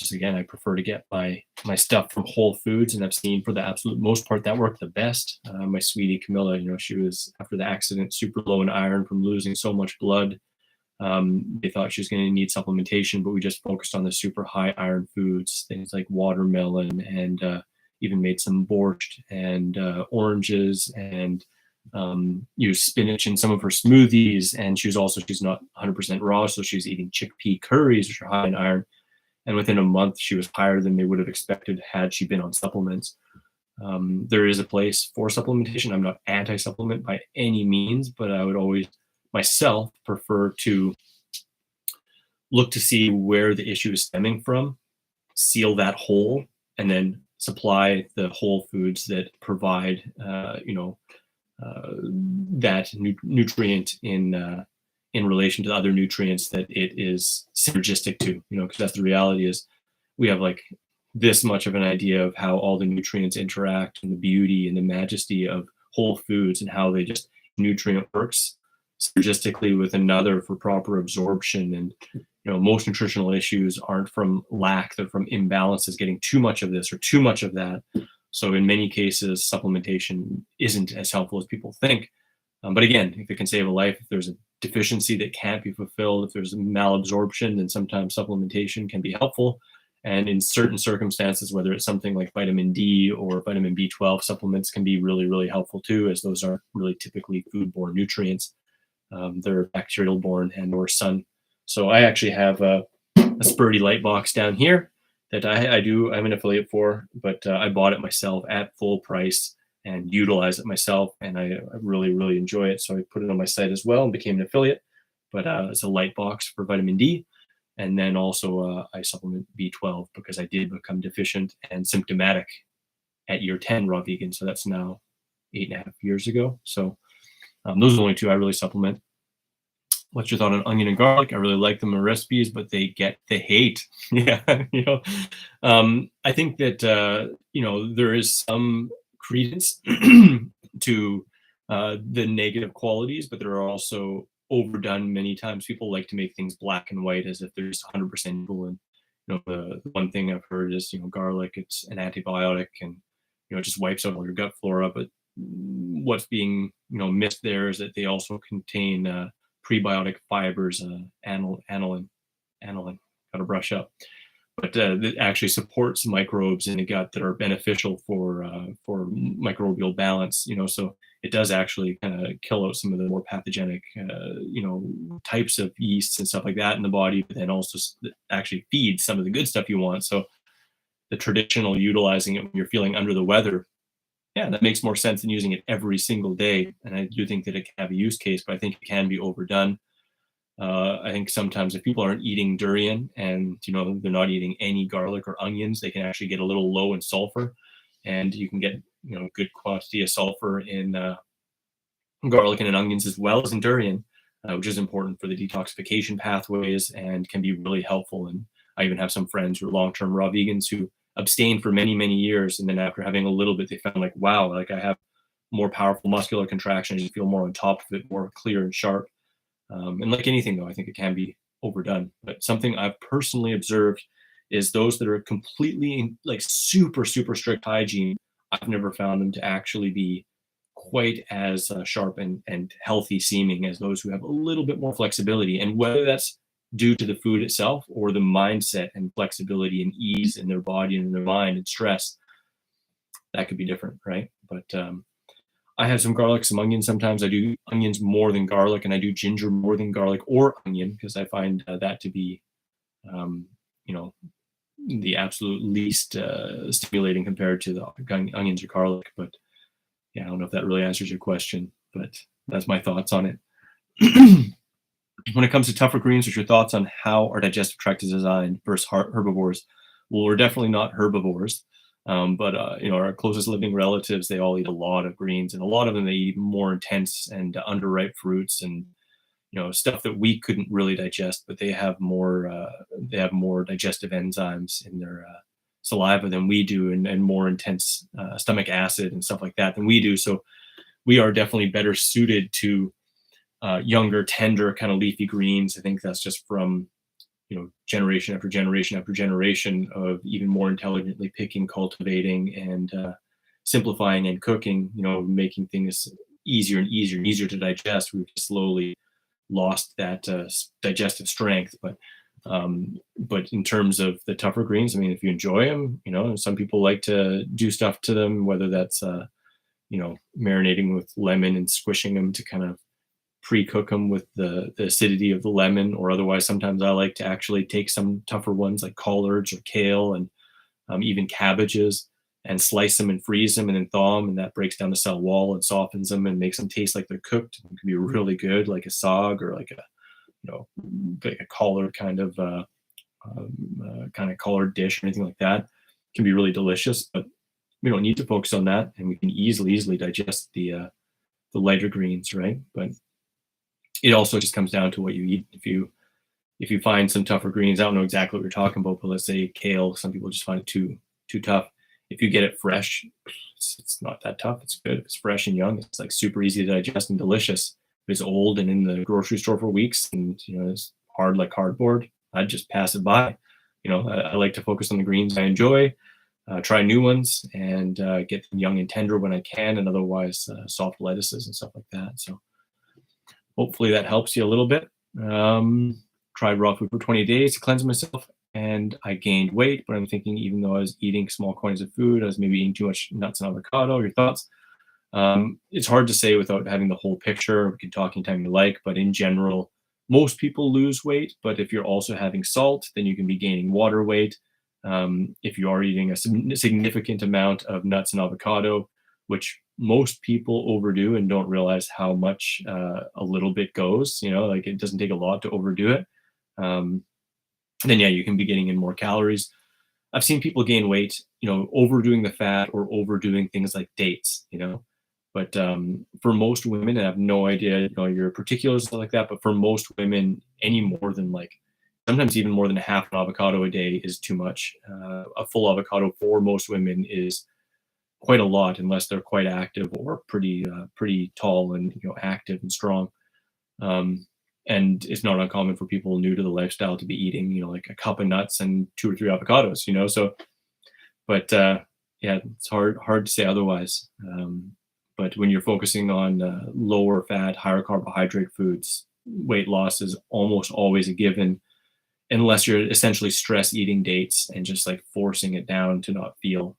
Speaker 1: prefer to get my stuff from Whole Foods, and I've seen for the absolute most part that worked the best. My sweetie Camilla, she was after the accident super low in iron from losing so much blood. They thought she was going to need supplementation, but we just focused on the super high iron foods, things like watermelon, and even made some borscht and oranges, and used spinach in some of her smoothies. And she's not 100% raw, so she's eating chickpea curries, which are high in iron. And within a month, she was higher than they would have expected had she been on supplements. There is a place for supplementation. I'm not anti-supplement by any means, but I would always myself prefer to look to see where the issue is stemming from, seal that hole, and then supply the whole foods that provide, that nutrient in relation to the other nutrients that it is synergistic to. Because that's the reality is we have like this much of an idea of how all the nutrients interact and the beauty and the majesty of whole foods and how they just nutrient works synergistically with another for proper absorption. And most nutritional issues aren't from lack, they're from imbalances, getting too much of this or too much of that. So in many cases, supplementation isn't as helpful as people think. But again, if it can save a life, if there's a deficiency that can't be fulfilled, if there's a malabsorption, then sometimes supplementation can be helpful. And in certain circumstances, whether it's something like vitamin D or vitamin B12, supplements can be really, really helpful too, as those aren't really typically foodborne nutrients. They're bacterial borne and or sun. So I actually have a Spurdy light box down here that I'm an affiliate for, but I bought it myself at full price and utilize it myself, and I really, really enjoy it. So I put it on my site as well and became an affiliate. But it's a light box for vitamin D, and then also I supplement B12 because I did become deficient and symptomatic at year 10 raw vegan. So that's now 8.5 years ago. So those are the only two I really supplement. What's your thought on onion and garlic? I really like them in recipes, but they get the hate. Yeah, I think that there is some credence to the negative qualities, but there are also overdone many times. People like to make things black and white as if they're just 100% evil. And the one thing I've heard is garlic, it's an antibiotic, and it just wipes out all your gut flora. But what's being missed there is that they also contain prebiotic fibers, aniline, gotta brush up, but that actually supports microbes in the gut that are beneficial for microbial balance. So it does actually kind of kill out some of the more pathogenic, types of yeasts and stuff like that in the body, but then also actually feeds some of the good stuff you want. So the traditional utilizing it when you're feeling under the weather, yeah, that makes more sense than using it every single day. And I do think that it can have a use case, but I think it can be overdone. I think sometimes if people aren't eating durian and they're not eating any garlic or onions, they can actually get a little low in sulfur, and you can get good quantity of sulfur in garlic and in onions as well as in durian, which is important for the detoxification pathways and can be really helpful. And I even have some friends who are long-term raw vegans who abstained for many, many years, and then after having a little bit, they found like, wow, like I have more powerful muscular contraction. You feel more on top of it, more clear and sharp. And like anything, though, I think it can be overdone. But something I've personally observed is those that are completely like super, super strict hygiene, I've never found them to actually be quite as sharp and healthy seeming as those who have a little bit more flexibility. And whether that's due to the food itself or the mindset and flexibility and ease in their body and in their mind and stress, that could be different, right? But I have some garlic, some onions. Sometimes I do onions more than garlic, and I do ginger more than garlic or onion because I find that to be, the absolute least stimulating compared to the onions or garlic. But yeah, I don't know if that really answers your question, but that's my thoughts on it. When it comes to tougher greens, what's your thoughts on how our digestive tract is designed versus herbivores? Well, we're definitely not herbivores, but our closest living relatives, they all eat a lot of greens, and a lot of them they eat more intense and underripe fruits and stuff that we couldn't really digest, but they have more digestive enzymes in their saliva than we do, and more intense stomach acid and stuff like that than we do. So we are definitely better suited to younger, tender kind of leafy greens. I think that's just from generation after generation after generation of even more intelligently picking, cultivating, and simplifying and cooking, making things easier and easier and easier to digest. We've slowly lost that digestive strength. But in terms of the tougher greens, I mean, if you enjoy them, some people like to do stuff to them, whether that's marinating with lemon and squishing them to kind of pre-cook them with the acidity of the lemon, or otherwise sometimes I like to actually take some tougher ones like collards or kale and even cabbages, and slice them and freeze them and then thaw them, and that breaks down the cell wall and softens them and makes them taste like they're cooked. It can be really good, like a sog, or like a like a collard kind of collard dish or anything like that. It can be really delicious, but we don't need to focus on that, and we can easily digest the lighter greens, right? But it also just comes down to what you eat. If you find some tougher greens, I don't know exactly what you're talking about, but let's say kale, some people just find it too tough. If you get it fresh, it's not that tough. It's good. If it's fresh and young, it's like super easy to digest and delicious. If it's old and in the grocery store for weeks and it's hard like cardboard, I'd just pass it by. I like to focus on the greens I enjoy, try new ones, and get them young and tender when I can, and otherwise soft lettuces and stuff like that. So hopefully that helps you a little bit. Tried raw food for 20 days to cleanse myself, and I gained weight, but I'm thinking even though I was eating small quantities of food, I was maybe eating too much nuts and avocado. Your thoughts? It's hard to say without having the whole picture. We can talk anytime you like, but in general, most people lose weight. But if you're also having salt, then you can be gaining water weight. If you are eating a significant amount of nuts and avocado, which most people overdo and don't realize how much a little bit goes, like it doesn't take a lot to overdo it. Then yeah, you can be getting in more calories. I've seen people gain weight, overdoing the fat or overdoing things like dates, but for most women, and I have no idea, your particulars stuff like that, but for most women, any more than like sometimes even more than half an avocado a day is too much. A full avocado for most women is quite a lot, unless they're quite active or pretty tall and active and strong. And it's not uncommon for people new to the lifestyle to be eating like a cup of nuts and 2 or 3 avocados. So but yeah, it's hard to say otherwise. But when you're focusing on lower fat, higher carbohydrate foods, weight loss is almost always a given, unless you're essentially stress eating dates and just like forcing it down to not feel.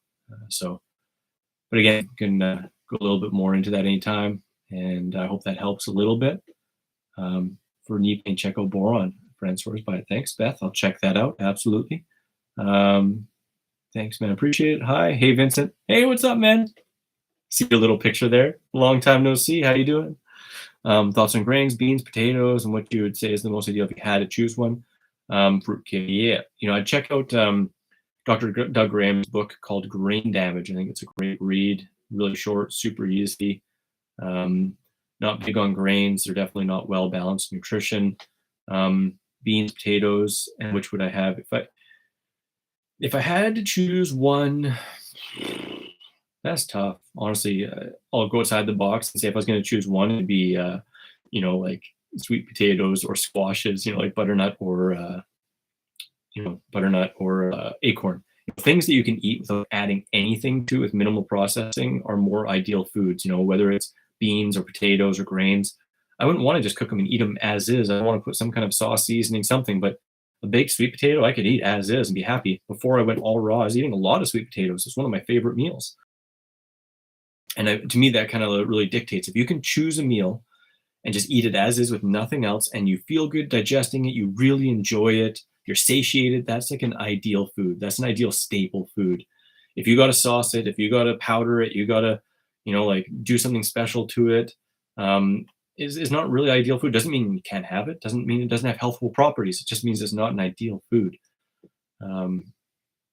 Speaker 1: But again, you can go a little bit more into that anytime, and I hope that helps a little bit. For knee pain, check out boron, friend source by it. Thanks, Beth. I'll check that out. Absolutely. Thanks, man. Appreciate it. Hi. Hey, Vincent. Hey, what's up, man? See your little picture there. Long time no see. How you doing? Thoughts on grains, beans, potatoes, and what you would say is the most ideal if you had to choose one. Fruitcake, yeah. I'd check out Dr. Doug Graham's book called Grain Damage. I think it's a great read. Really short, super easy. Not big on grains. They're definitely not well-balanced nutrition. Beans, potatoes, and which would I have? If I had to choose one, that's tough. Honestly, I'll go outside the box and say if I was going to choose one, it'd be, like sweet potatoes or squashes, like butternut or acorn. Things that you can eat without adding anything to with minimal processing are more ideal foods, whether it's beans or potatoes or grains. I wouldn't want to just cook them and eat them as is. I want to put some kind of sauce, seasoning, something. But a baked sweet potato, I could eat as is and be happy. Before I went all raw, I was eating a lot of sweet potatoes. It's one of my favorite meals. And to me, that kind of really dictates. If you can choose a meal and just eat it as is with nothing else, and you feel good digesting it, you really enjoy it, you're satiated, that's like an ideal food. That's an ideal staple food. If you got to sauce it, if you got to powder it, you got to like do something special to it, is not really ideal food. Doesn't mean you can't have it. Doesn't mean it doesn't have healthful properties. It just means it's not an ideal food.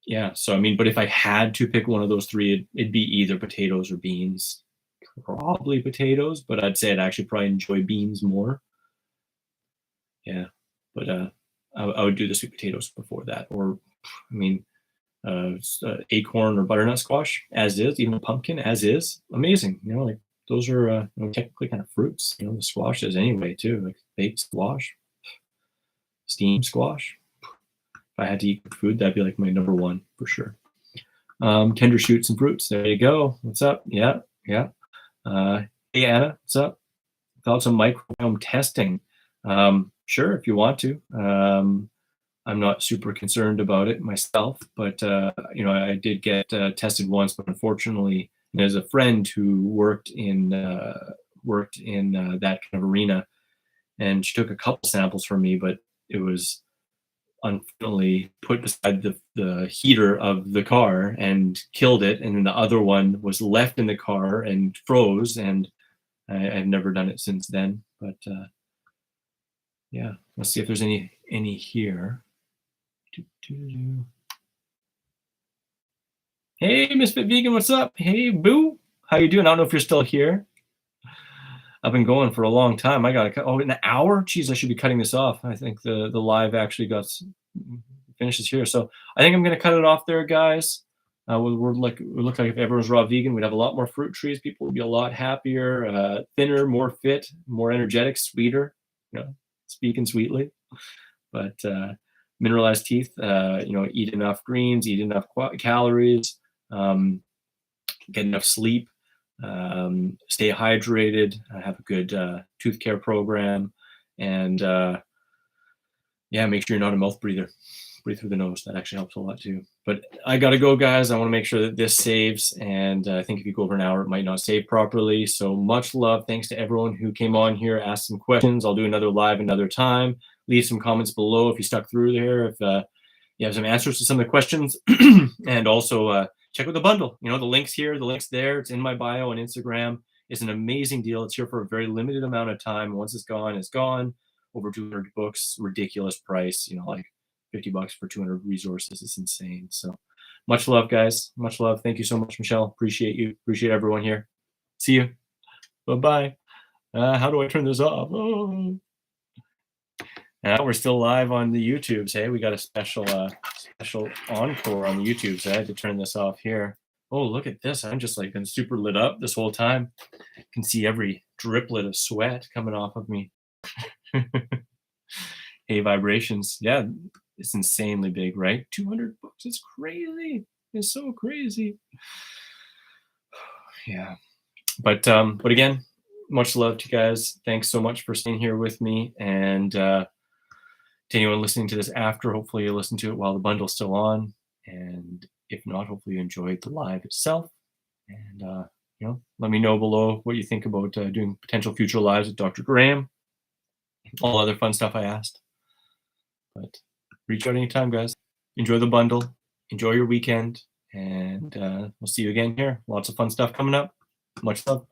Speaker 1: Yeah. So, I mean, but if I had to pick one of those three, it'd be either potatoes or beans. Probably potatoes, but I'd say I'd actually probably enjoy beans more. Yeah. But I would do the sweet potatoes before that. Or, I mean, acorn or butternut squash as is, even a pumpkin as is, amazing. Like those are technically kind of fruits. The squash is anyway too, like baked squash, steamed squash. I had to eat good food, that'd be like my number one for sure. Tender shoots and fruits. There you go. What's up? Yeah, yeah. Hey Anna, what's up? Thoughts on microbiome testing? Sure, if you want to. I'm not super concerned about it myself, but I did get tested once, but unfortunately, there's a friend who worked in that kind of arena, and she took a couple samples from me, but it was unfortunately put beside the heater of the car and killed it, and then the other one was left in the car and froze, and I've never done it since then. But yeah, let's see if there's any here. Hey, Misfit Vegan, what's up? Hey, Boo, how you doing? I don't know if you're still here. I've been going for a long time. I got an hour. Geez, I should be cutting this off. I think the live actually finishes here, so I think I'm gonna cut it off there, guys. We look like if everyone's raw vegan, we'd have a lot more fruit trees. People would be a lot happier, thinner, more fit, more energetic, sweeter. Speaking sweetly, but mineralized teeth. Eat enough greens, eat enough calories, get enough sleep, stay hydrated, have a good tooth care program, and make sure you're not a mouth breather. Breathe through the nose. That actually helps a lot too. But I gotta go, guys. I want to make sure that this saves, and I think if you go over an hour, it might not save properly. So much love. Thanks to everyone who came on here, asked some questions. I'll do another live another time. Leave some comments below if you stuck through there. If you have some answers to some of the questions, and also check out the bundle. The links here, the links there. It's in my bio on Instagram. It's an amazing deal. It's here for a very limited amount of time. Once it's gone, it's gone. Over 200 books, ridiculous price. Like $50 for 200 resources. It's insane. So much love, guys. Much love. Thank you so much, Michelle. Appreciate you. Appreciate everyone here. See you. Bye-bye. How do I turn this off? Oh. Now we're still live on the YouTubes. Hey, we got a special encore on the YouTubes. I had to turn this off here. Oh, look at this. I'm just been super lit up this whole time. You can see every driplet of sweat coming off of me. Hey, vibrations. Yeah, it's insanely big, right? 200 books. It's crazy. It's so crazy. Yeah. But again, much love to you guys. Thanks so much for staying here with me. And to anyone listening to this after, hopefully you listen to it while the bundle's still on. And if not, hopefully you enjoyed the live itself. And let me know below what you think about doing potential future lives with Dr. Graham. All other fun stuff I asked. But reach out anytime, guys. Enjoy the bundle. Enjoy your weekend. And we'll see you again here. Lots of fun stuff coming up. Much love.